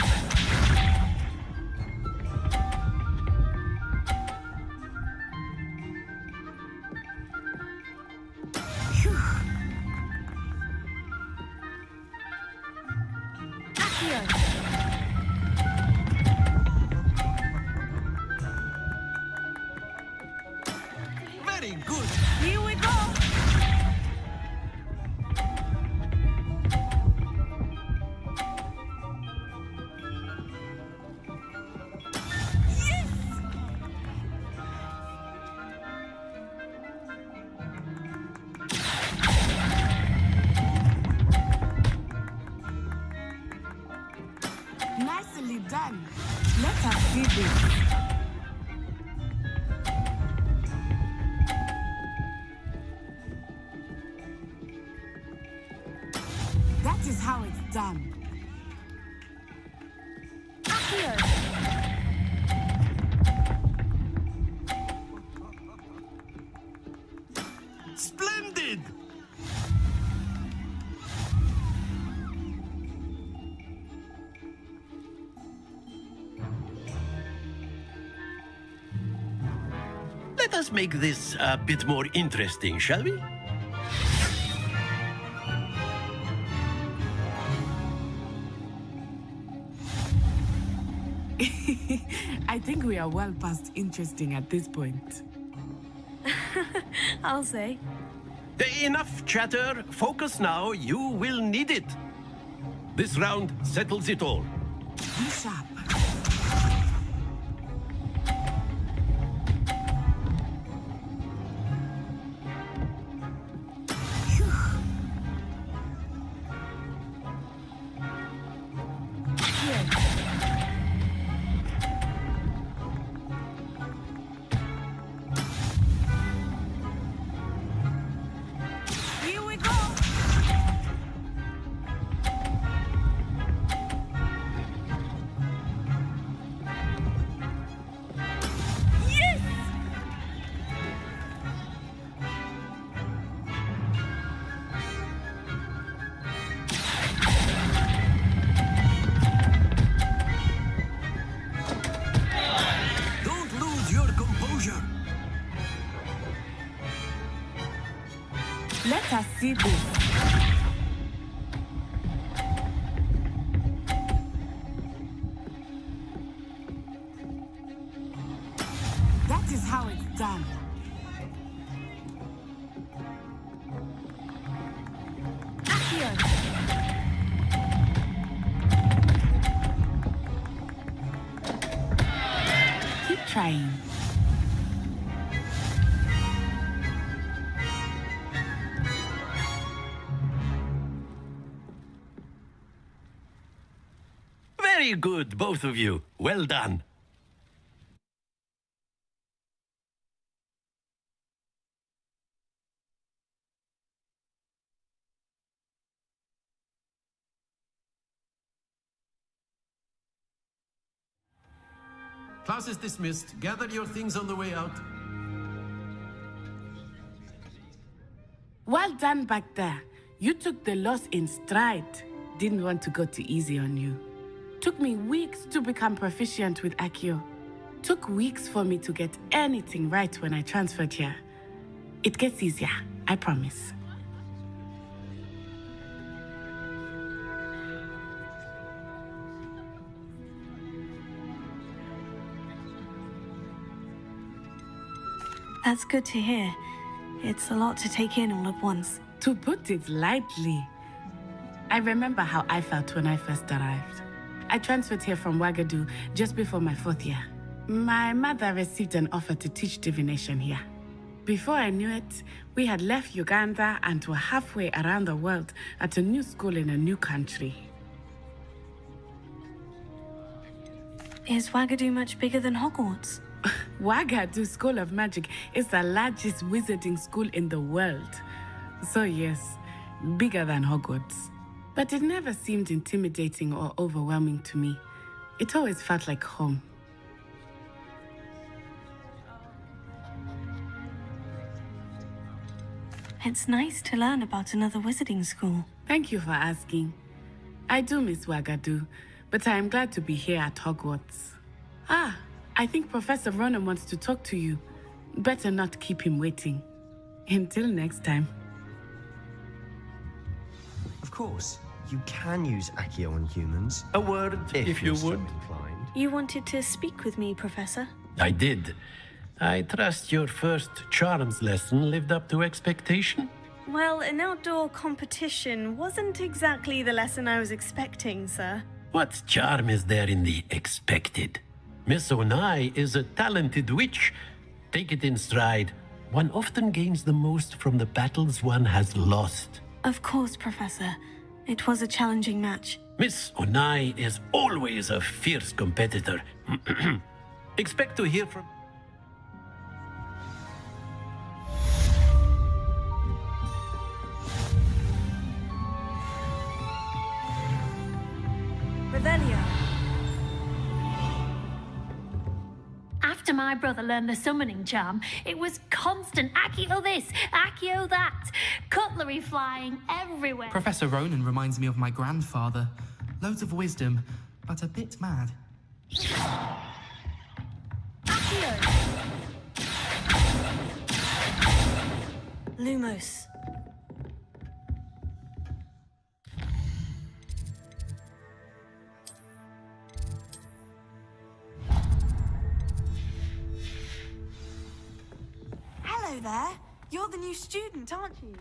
S18: Very good.
S17: Here we go. Nicely done. Let us see this. That is how it's done.
S18: Splendid!
S6: Let us make this a bit more interesting, shall we?
S17: I think we are well past interesting at this point.
S2: I'll say.
S6: Enough chatter. Focus now. You will need it. This round settles it all.
S17: Be sharp. Here we go. Yes!
S18: Don't lose your composure.
S17: Let us see this. That is how it's done. Keep trying.
S6: Very good, both of you. Well done.
S19: Class is dismissed. Gather your things on the way out.
S17: Well done back there. You took the loss in stride. Didn't want to go too easy on you. Took me weeks to become proficient with Accio. Took weeks for me to get anything right when I transferred here. It gets easier, I promise.
S2: That's good to hear. It's a lot to take in all at once.
S17: To put it lightly, I remember how I felt when I first arrived. I transferred here from Ouagadougou just before my 4th year. My mother received an offer to teach divination here. Before I knew it, we had left Uganda and were halfway around the world at a new school in a new country.
S2: Is Ouagadougou much bigger than Hogwarts?
S17: Ouagadougou School of Magic is the largest wizarding school in the world. So yes, bigger than Hogwarts. But it never seemed intimidating or overwhelming to me. It always felt like home.
S2: It's nice to learn about another wizarding school.
S17: Thank you for asking. I do miss Ouagadougou, but I am glad to be here at Hogwarts. Ah, I think Professor Ronan wants to talk to you. Better not keep him waiting. Until next time.
S20: Of course. You can use Accio on humans.
S6: A word, if you
S20: you're so
S6: would.
S20: inclined.
S2: You wanted to speak with me, Professor?
S6: I did. I trust your first charms lesson lived up to expectation.
S2: Well, an outdoor competition wasn't exactly the lesson I was expecting, sir.
S6: What charm is there in the expected? Miss Onai is a talented witch. Take it in stride. One often gains the most from the battles one has lost.
S2: Of course, Professor. It was a challenging match.
S6: Miss Onai is always a fierce competitor. Expect to hear from...
S2: Revelio.
S21: After my brother learned the summoning charm, it was constant Accio this, Accio that, cutlery flying everywhere.
S16: Professor Ronan reminds me of my grandfather. Loads of wisdom, but a bit mad.
S2: Lumos.
S11: Hello there. You're the new student, aren't you?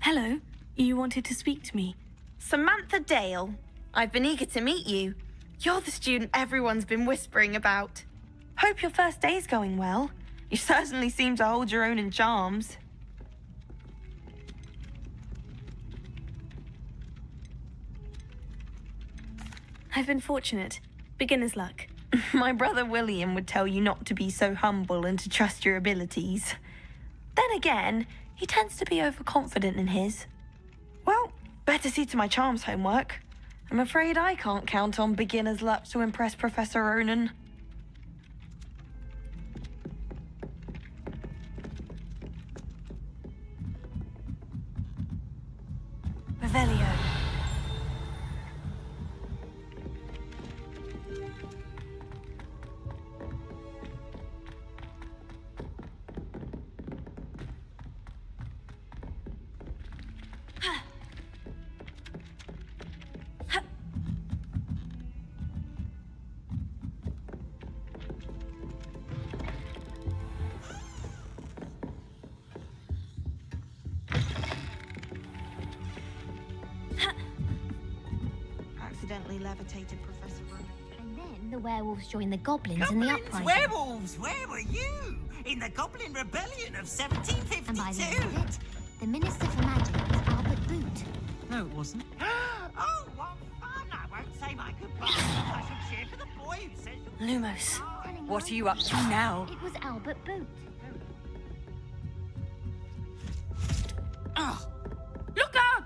S2: Hello. You wanted to speak to me?
S11: Samantha Dale. I've been eager to meet you. You're the student everyone's been whispering about. Hope your first day's going well. You certainly seem to hold your own in charms.
S2: I've been fortunate. Beginner's luck.
S11: My brother William would tell you not to be so humble and to trust your abilities. Then again, he tends to be overconfident in his. Well, better see to my charms homework. I'm afraid I can't count on beginner's luck to impress Professor Ronan.
S2: Revelio.
S11: Accidentally levitated Professor Ronan.
S10: And then the werewolves joined the goblins in the uprising.
S9: Werewolves, where were you? In the Goblin Rebellion of 1752?
S10: And by the end of it, the Minister for Magic was Albert Boot.
S16: No, it wasn't.
S9: Oh, what fun! I won't say my goodbyes. I shall cheer for the boy who says...
S2: Lumos.
S11: What are you up to now?
S10: It was Albert Boot.
S17: Oh, look out!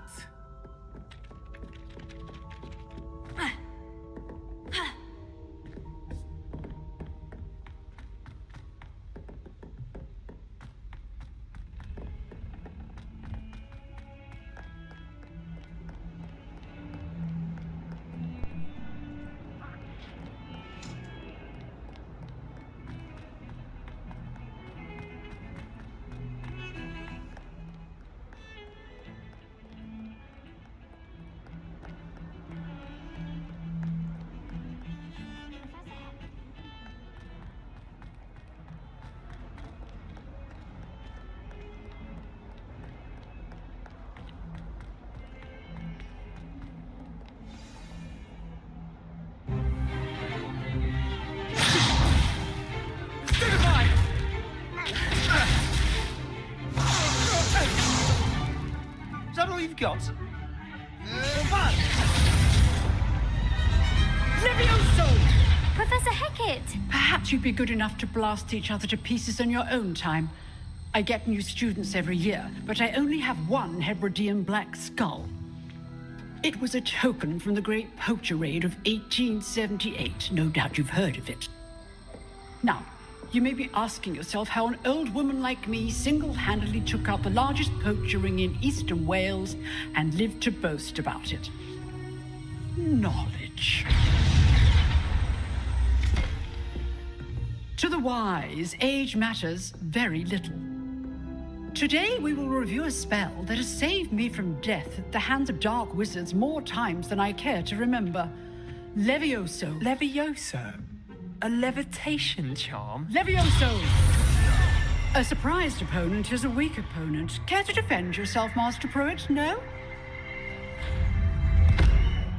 S1: Is that all you've got?
S21: Professor Hecat!
S22: Perhaps you'd be good enough to blast each other to pieces on your own time. I get new students every year, but I only have one Hebridean black skull. It was a token from the Great Poacher Raid of 1878. No doubt you've heard of it. Now, you may be asking yourself how an old woman like me single-handedly took out the largest poacher ring in eastern Wales and lived to boast about it. Knowledge. To the wise, age matters very little. Today we will review a spell that has saved me from death at the hands of dark wizards more times than I care to remember. Levioso.
S4: Levioso? A levitation charm?
S22: Levioso! A surprised opponent is a weak opponent. Care to defend yourself, Master Pruitt? No?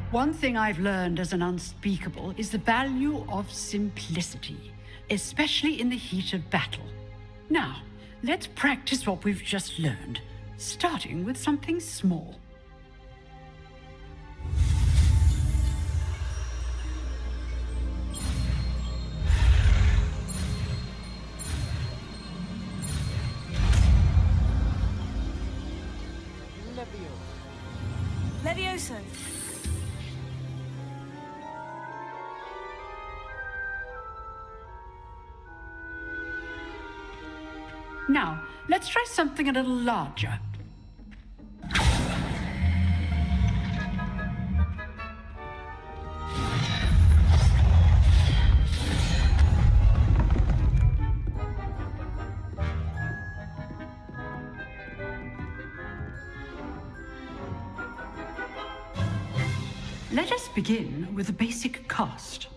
S22: One thing I've learned as an unspeakable is the value of simplicity, especially in the heat of battle. Now, let's practice what we've just learned, starting with something small.
S11: Levioso.
S22: Now, let's try something a little larger. Let us begin with the basic cast.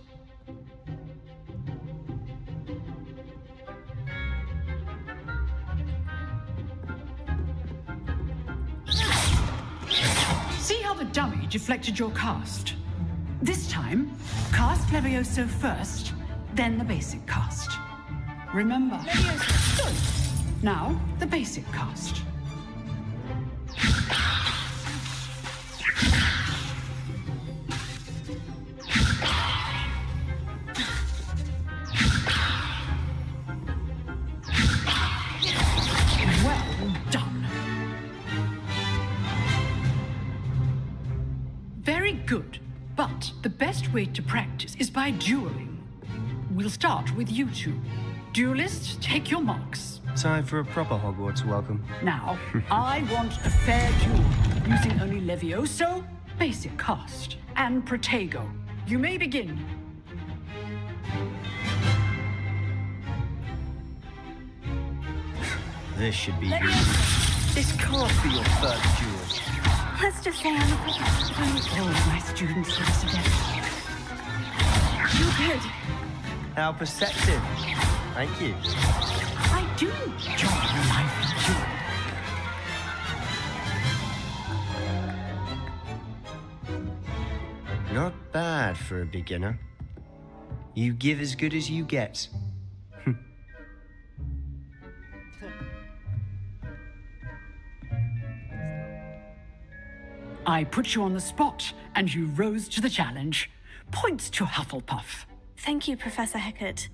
S22: See how the dummy deflected your cast? This time, cast Levioso first, then the basic cast. Remember. Levioso. Good. Now, the basic cast. Well done. Very good. But the best way to practice is by dueling. We'll start with you two. Duelists, take your marks.
S20: Time for a proper Hogwarts welcome.
S22: Now, I want a fair duel, using only Levioso, basic cast, and Protego. You may begin.
S20: This should be
S22: Levioso.
S20: This can't be your first duel.
S2: Let's just say I'm
S22: Oh, my students are adept. You're good.
S20: How perceptive. Thank you.
S22: I do enjoy a lively duel.
S20: Not bad for a beginner. You give as good as you get.
S22: I put you on the spot, and you rose to the challenge. Points to Hufflepuff.
S2: Thank you, Professor Hecat.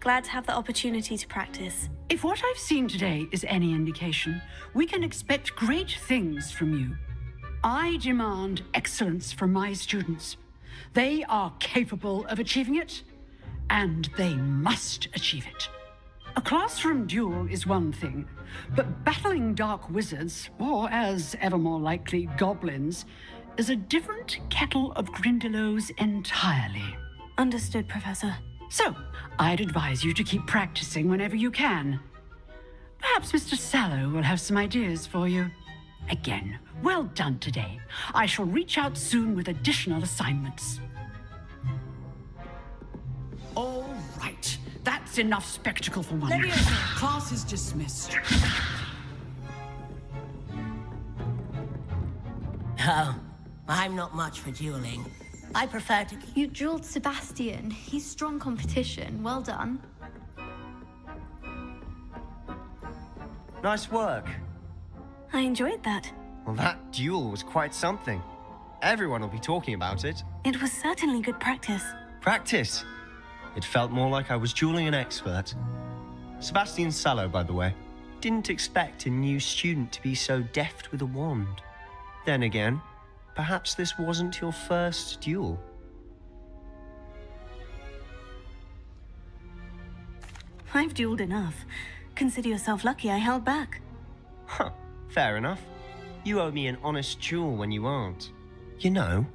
S2: Glad to have the opportunity to practice.
S22: If what I've seen today is any indication, we can expect great things from you. I demand excellence from my students. They are capable of achieving it, and they must achieve it. A classroom duel is one thing, but battling dark wizards, or as ever more likely, goblins, is a different kettle of Grindylows entirely.
S2: Understood, Professor.
S22: So, I'd advise you to keep practicing whenever you can. Perhaps Mr. Sallow will have some ideas for you. Again, well done today. I shall reach out soon with additional assignments. All right. That's enough spectacle for one night. Class is dismissed.
S14: Oh, I'm not much for dueling. I prefer to...
S10: You drilled Sebastian. He's strong competition. Well done.
S20: Nice work.
S2: I enjoyed that.
S20: Well, that duel was quite something. Everyone will be talking about it.
S2: It was certainly good practice.
S20: Practice? It felt more like I was dueling an expert. Sebastian Sallow, by the way. Didn't expect a new student to be so deft with a wand. Then again, perhaps this wasn't your first duel.
S2: I've dueled enough. Consider yourself lucky I held back.
S20: Huh, fair enough. You owe me an honest duel when you aren't. You know,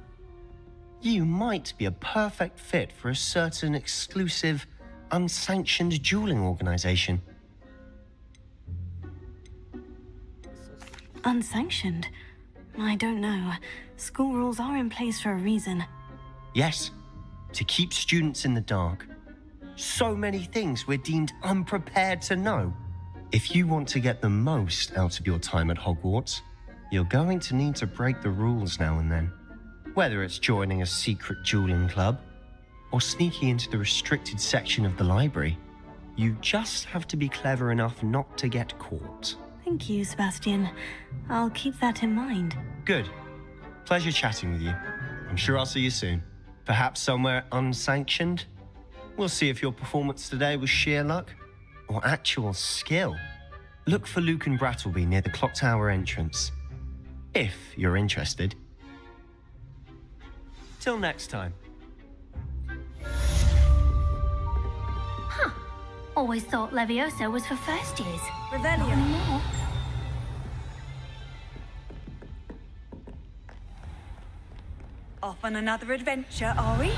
S20: you might be a perfect fit for a certain exclusive, unsanctioned dueling organization.
S2: Unsanctioned? I don't know. School rules are in place for a reason.
S20: Yes, to keep students in the dark. So many things we're deemed unprepared to know. If you want to get the most out of your time at Hogwarts, you're going to need to break the rules now and then. Whether it's joining a secret dueling club or sneaking into the restricted section of the library, you just have to be clever enough not to get caught.
S2: Thank you, Sebastian. I'll keep that in mind.
S20: Good. Pleasure chatting with you. I'm sure I'll see you soon. Perhaps somewhere unsanctioned? We'll see if your performance today was sheer luck or actual skill. Look for Luke and Brattleby near the clock tower entrance, if you're interested. Till next time.
S21: Huh. Always thought Levioso was for first years.
S11: Revelio.
S21: Not anymore.
S11: Off on another adventure, are we?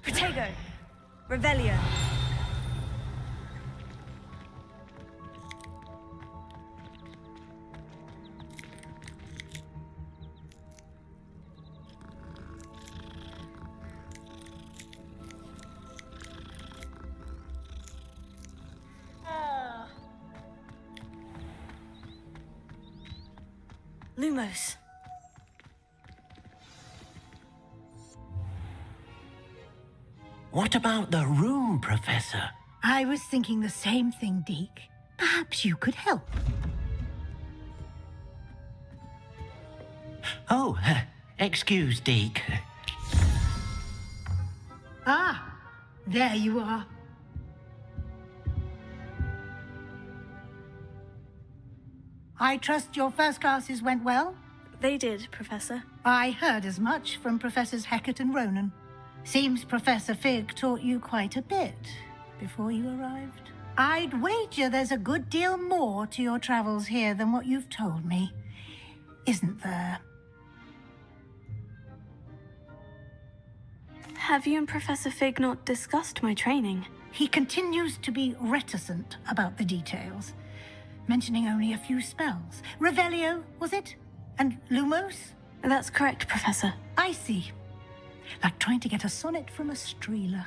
S11: Protego. Revelio.
S2: Lumos.
S6: What about the room, Professor?
S8: I was thinking the same thing, Deke. Perhaps you could help.
S6: Oh, excuse, Deke.
S8: Ah, there you are. I trust your first classes went well?
S2: They did, Professor.
S8: I heard as much from Professors Hecat and Ronan. Seems Professor Fig taught you quite a bit before you arrived. I'd wager there's a good deal more to your travels here than what you've told me, isn't there?
S2: Have you and Professor Fig not discussed my training?
S8: He continues to be reticent about the details, mentioning only a few spells. Revelio, was it? And Lumos?
S2: That's correct, Professor.
S8: I see. Like trying to get a sonnet from a streeler.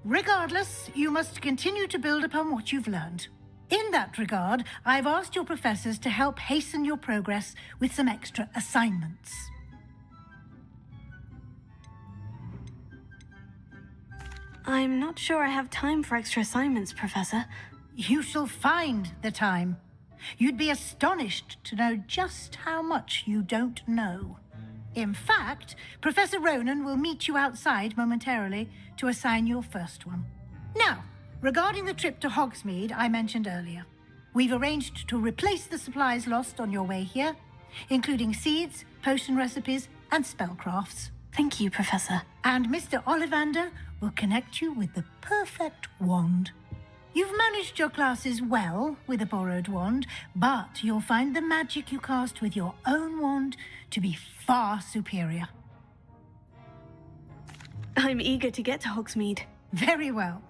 S8: Regardless, you must continue to build upon what you've learned. In that regard, I've asked your professors to help hasten your progress with some extra assignments.
S2: I'm not sure I have time for extra assignments, Professor.
S8: You shall find the time. You'd be astonished to know just how much you don't know. In fact, Professor Ronan will meet you outside momentarily to assign your first one. Now, regarding the trip to Hogsmeade I mentioned earlier, we've arranged to replace the supplies lost on your way here, including seeds, potion recipes, and spellcrafts.
S2: Thank you, Professor.
S8: And Mr. Ollivander will connect you with the perfect wand. You've managed your classes well with a borrowed wand, but you'll find the magic you cast with your own wand to be far superior.
S2: I'm eager to get to Hogsmeade.
S8: Very well.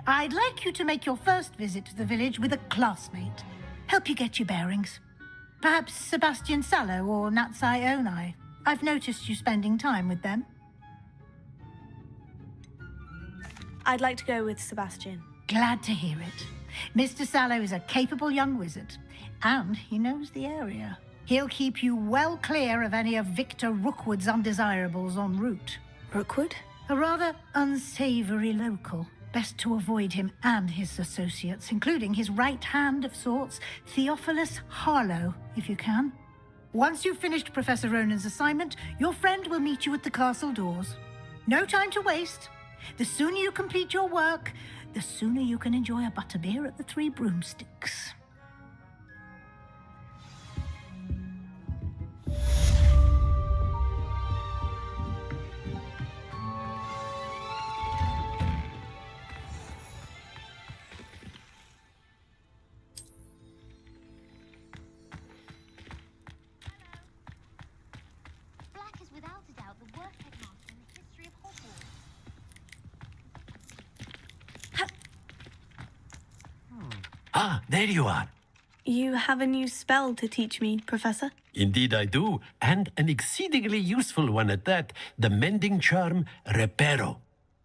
S8: I'd like you to make your first visit to the village with a classmate. Help you get your bearings. Perhaps Sebastian Sallow or Natsai Onai. I've noticed you spending time with them.
S2: I'd like to go with Sebastian.
S8: Glad to hear it. Mr. Sallow is a capable young wizard, and he knows the area. He'll keep you well clear of any of Victor Rookwood's undesirables en route.
S2: Rookwood?
S8: A rather unsavory local. Best to avoid him and his associates, including his right hand of sorts, Theophilus Harlow, if you can. Once you've finished Professor Ronan's assignment, your friend will meet you at the castle doors. No time to waste. The sooner you complete your work, the sooner you can enjoy a butterbeer at the Three Broomsticks.
S10: Black is without a doubt the worst headmaster in the history of Hogwarts.
S6: Ah, there you are.
S2: You have a new spell to teach me, Professor?
S6: Indeed I do, and an exceedingly useful one at that. The mending charm, Reparo.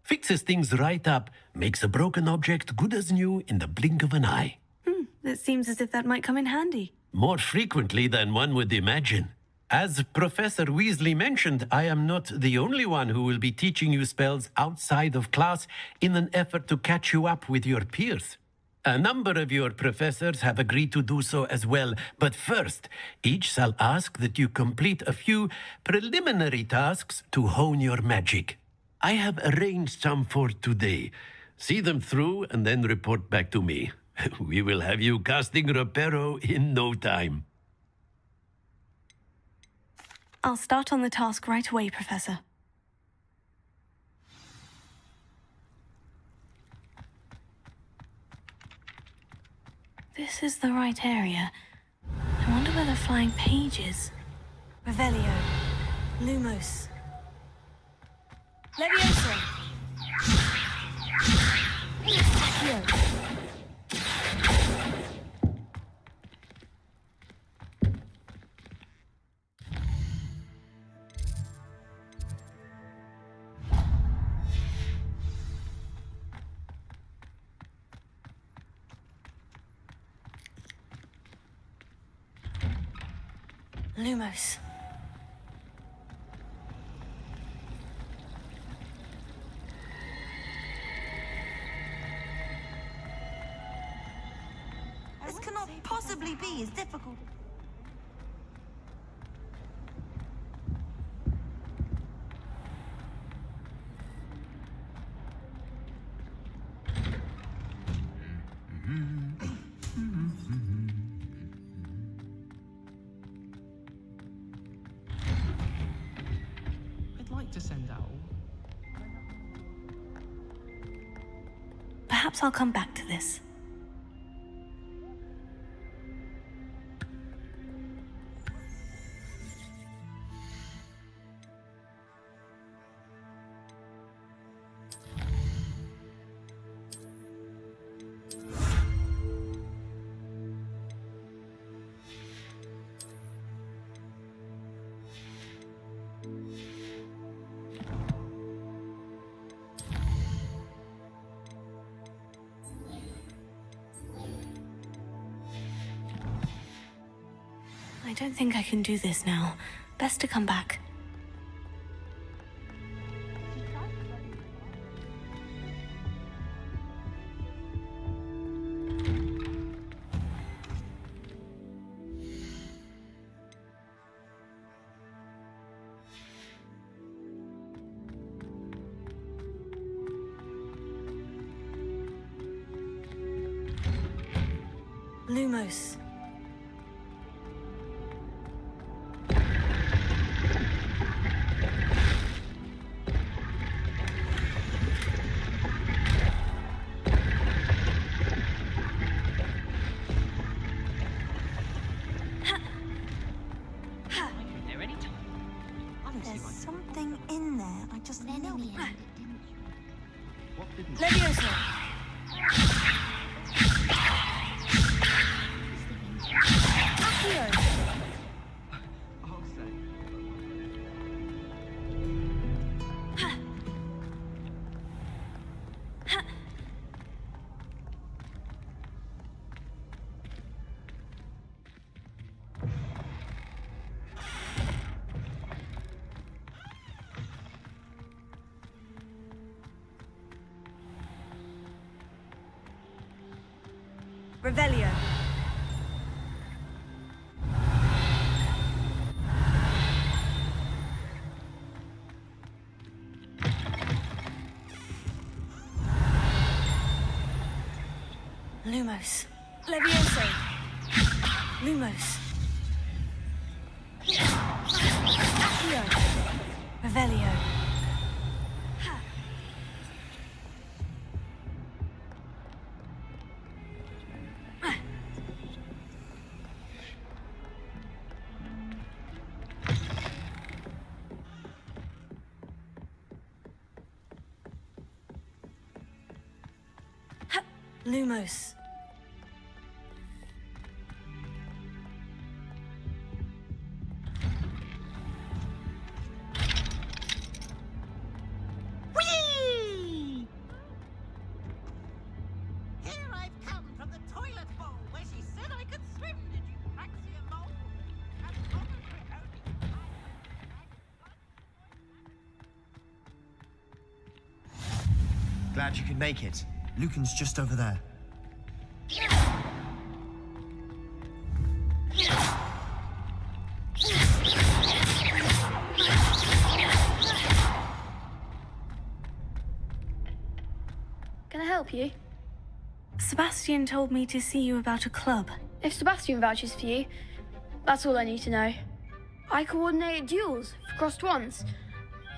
S6: Fixes things right up, makes a broken object good as new in the blink of an eye.
S2: It seems as if that might come in handy.
S6: More frequently than one would imagine. As Professor Weasley mentioned, I am not the only one who will be teaching you spells outside of class in an effort to catch you up with your peers. A number of your professors have agreed to do so as well, but first, each shall ask that you complete a few preliminary tasks to hone your magic. I have arranged some for today. See them through and then report back to me. We will have you casting Reparo in no time.
S2: I'll start on the task right away, Professor. This is the right area. I wonder where the flying page is. Revelio. Lumos. Levioso. Accio. Lumos.
S11: This cannot possibly be as difficult.
S16: I'd like to send out.
S2: Perhaps I'll come back to this. I don't think I can do this now. Best to come back. Lumos.
S11: There's something in there. I just know it.
S2: Levioso. Accio.
S16: I'll say.
S11: Revelio. Lumos. Levioso. Lumos. Accio. Revelio. Lumos.
S5: Whee! Here I've come from the toilet bowl where she said I could swim. Did you praxia mole? And probably only
S20: Glad you could make it. Lucan's just over there.
S13: Can I help you?
S2: Sebastian told me to see you about a club.
S13: If Sebastian vouches for you, that's all I need to know. I coordinate duels for crossed ones.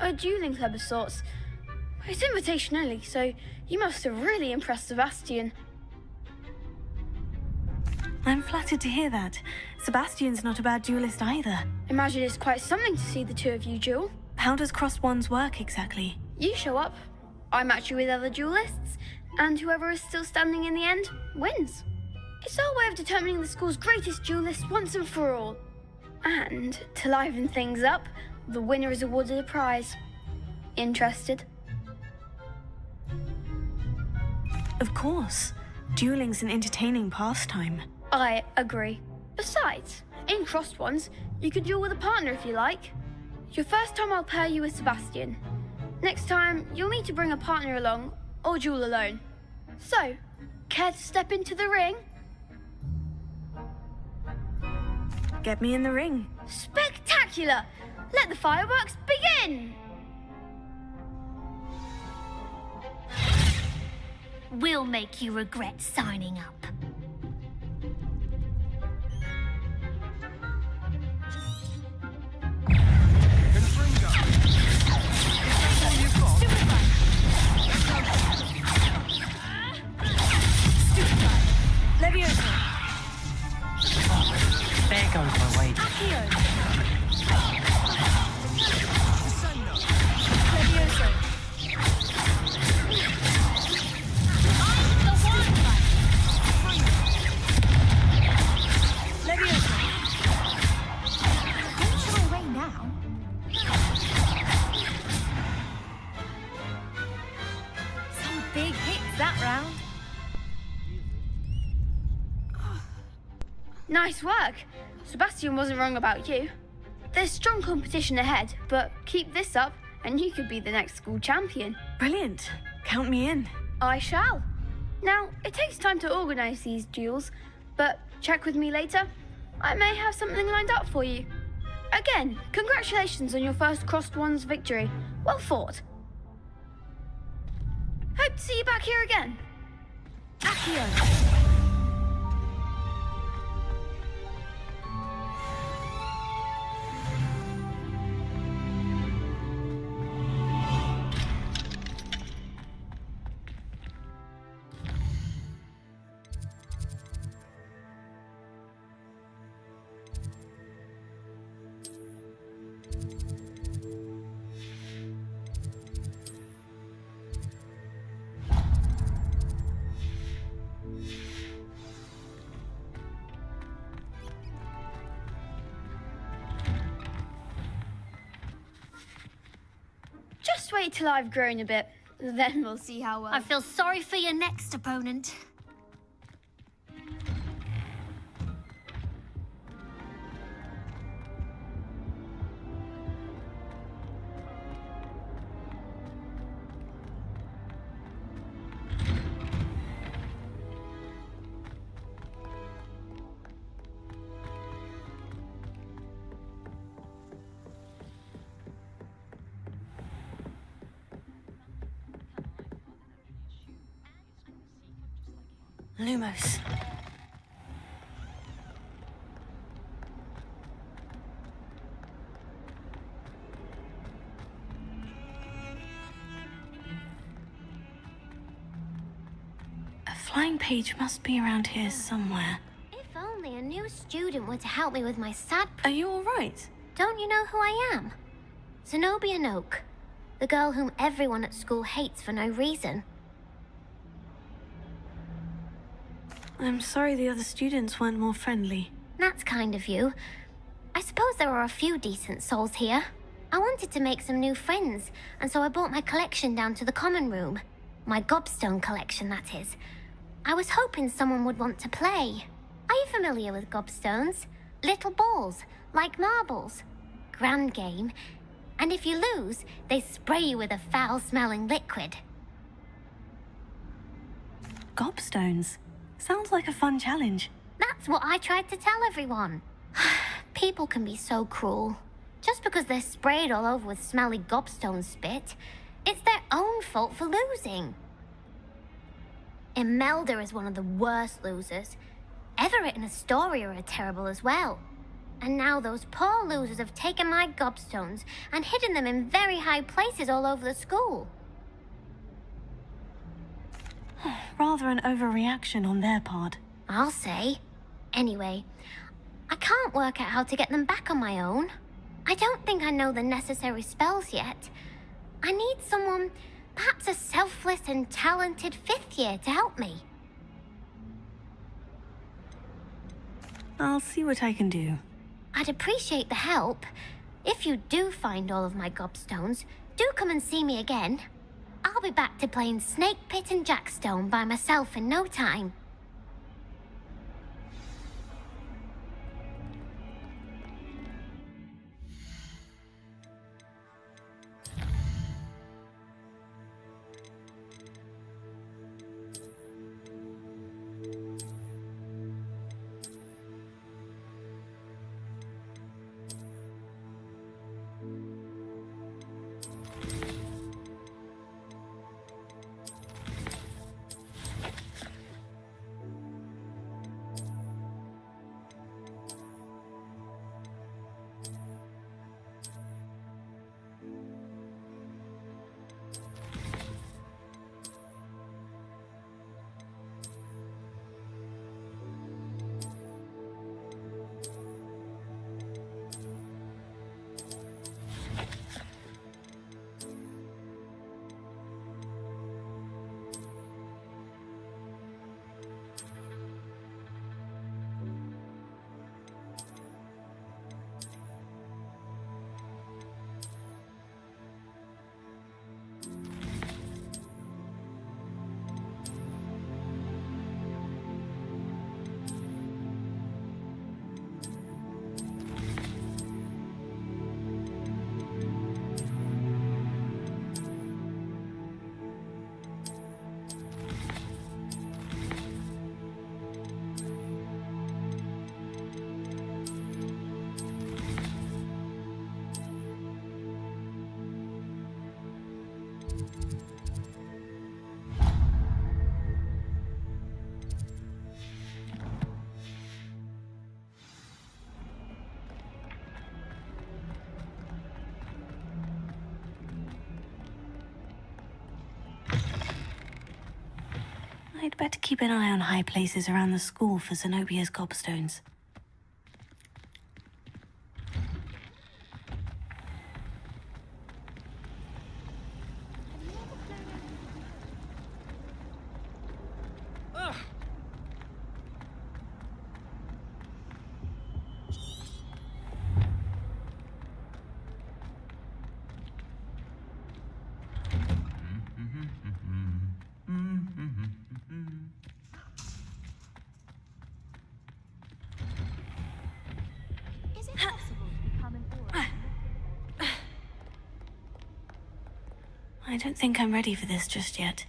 S13: A dueling club of sorts. It's invitation only, so you must have really impressed Sebastian.
S2: I'm flattered to hear that. Sebastian's not a bad duelist either.
S13: Imagine it's quite something to see the two of you duel.
S2: How does crossed wands work exactly?
S13: You show up, I match you with other duelists, and whoever is still standing in the end wins. It's our way of determining the school's greatest duelist once and for all. And to liven things up, the winner is awarded a prize. Interested?
S2: Of course. Dueling's an entertaining pastime.
S13: I agree. Besides, in crossed ones, you could duel with a partner if you like. Your first time I'll pair you with Sebastian. Next time, you'll need to bring a partner along, or duel alone. So, care to step into the ring?
S2: Get me in the ring.
S13: Spectacular! Let the fireworks begin!
S21: We'll make you regret signing up.
S2: Levioso.
S9: There goes my way.
S2: Accio. Levioso. Levioso.
S10: Don't shy away now. Some big hits that round.
S13: Nice work. Sebastian wasn't wrong about you. There's strong competition ahead, but keep this up and you could be the next school champion.
S2: Brilliant. Count me in.
S13: I shall. Now, it takes time to organise these duels, but check with me later. I may have something lined up for you. Again, congratulations on your first crossed ones victory. Well fought. Hope to see you back here again.
S2: Accio.
S13: Just wait till I've grown a bit, then we'll see how well.
S21: I feel sorry for your next opponent.
S2: Lumos. A flying page must be around here somewhere.
S3: If only a new student were to help me with my sad...
S2: Are you all right?
S3: Don't you know who I am? Zenobia Noak, the girl whom everyone at school hates for no reason.
S2: I'm sorry the other students weren't more friendly.
S3: That's kind of you. I suppose there are a few decent souls here. I wanted to make some new friends, and so I brought my collection down to the common room. My gobstone collection, that is. I was hoping someone would want to play. Are you familiar with gobstones? Little balls, like marbles. Grand game. And if you lose, they spray you with a foul-smelling liquid.
S2: Gobstones? Sounds like a fun challenge.
S3: That's what I tried to tell everyone. People can be so cruel. Just because they're sprayed all over with smelly gobstone spit, it's their own fault for losing. Imelda is one of the worst losers. Everett and Astoria are terrible as well. And now those poor losers have taken my gobstones and hidden them in very high places all over the school.
S2: Rather an overreaction on their part.
S3: I'll say. Anyway, I can't work out how to get them back on my own. I don't think I know the necessary spells yet. I need someone, perhaps a selfless and talented 5th year to help me.
S2: I'll see what I can do.
S3: I'd appreciate the help. If you do find all of my gobstones, do come and see me again. I'll be back to playing Snake Pit and Jackstone by myself in no time.
S2: I'd better keep an eye on high places around the school for Zenobia's gobstones. I don't think I'm ready for this just yet.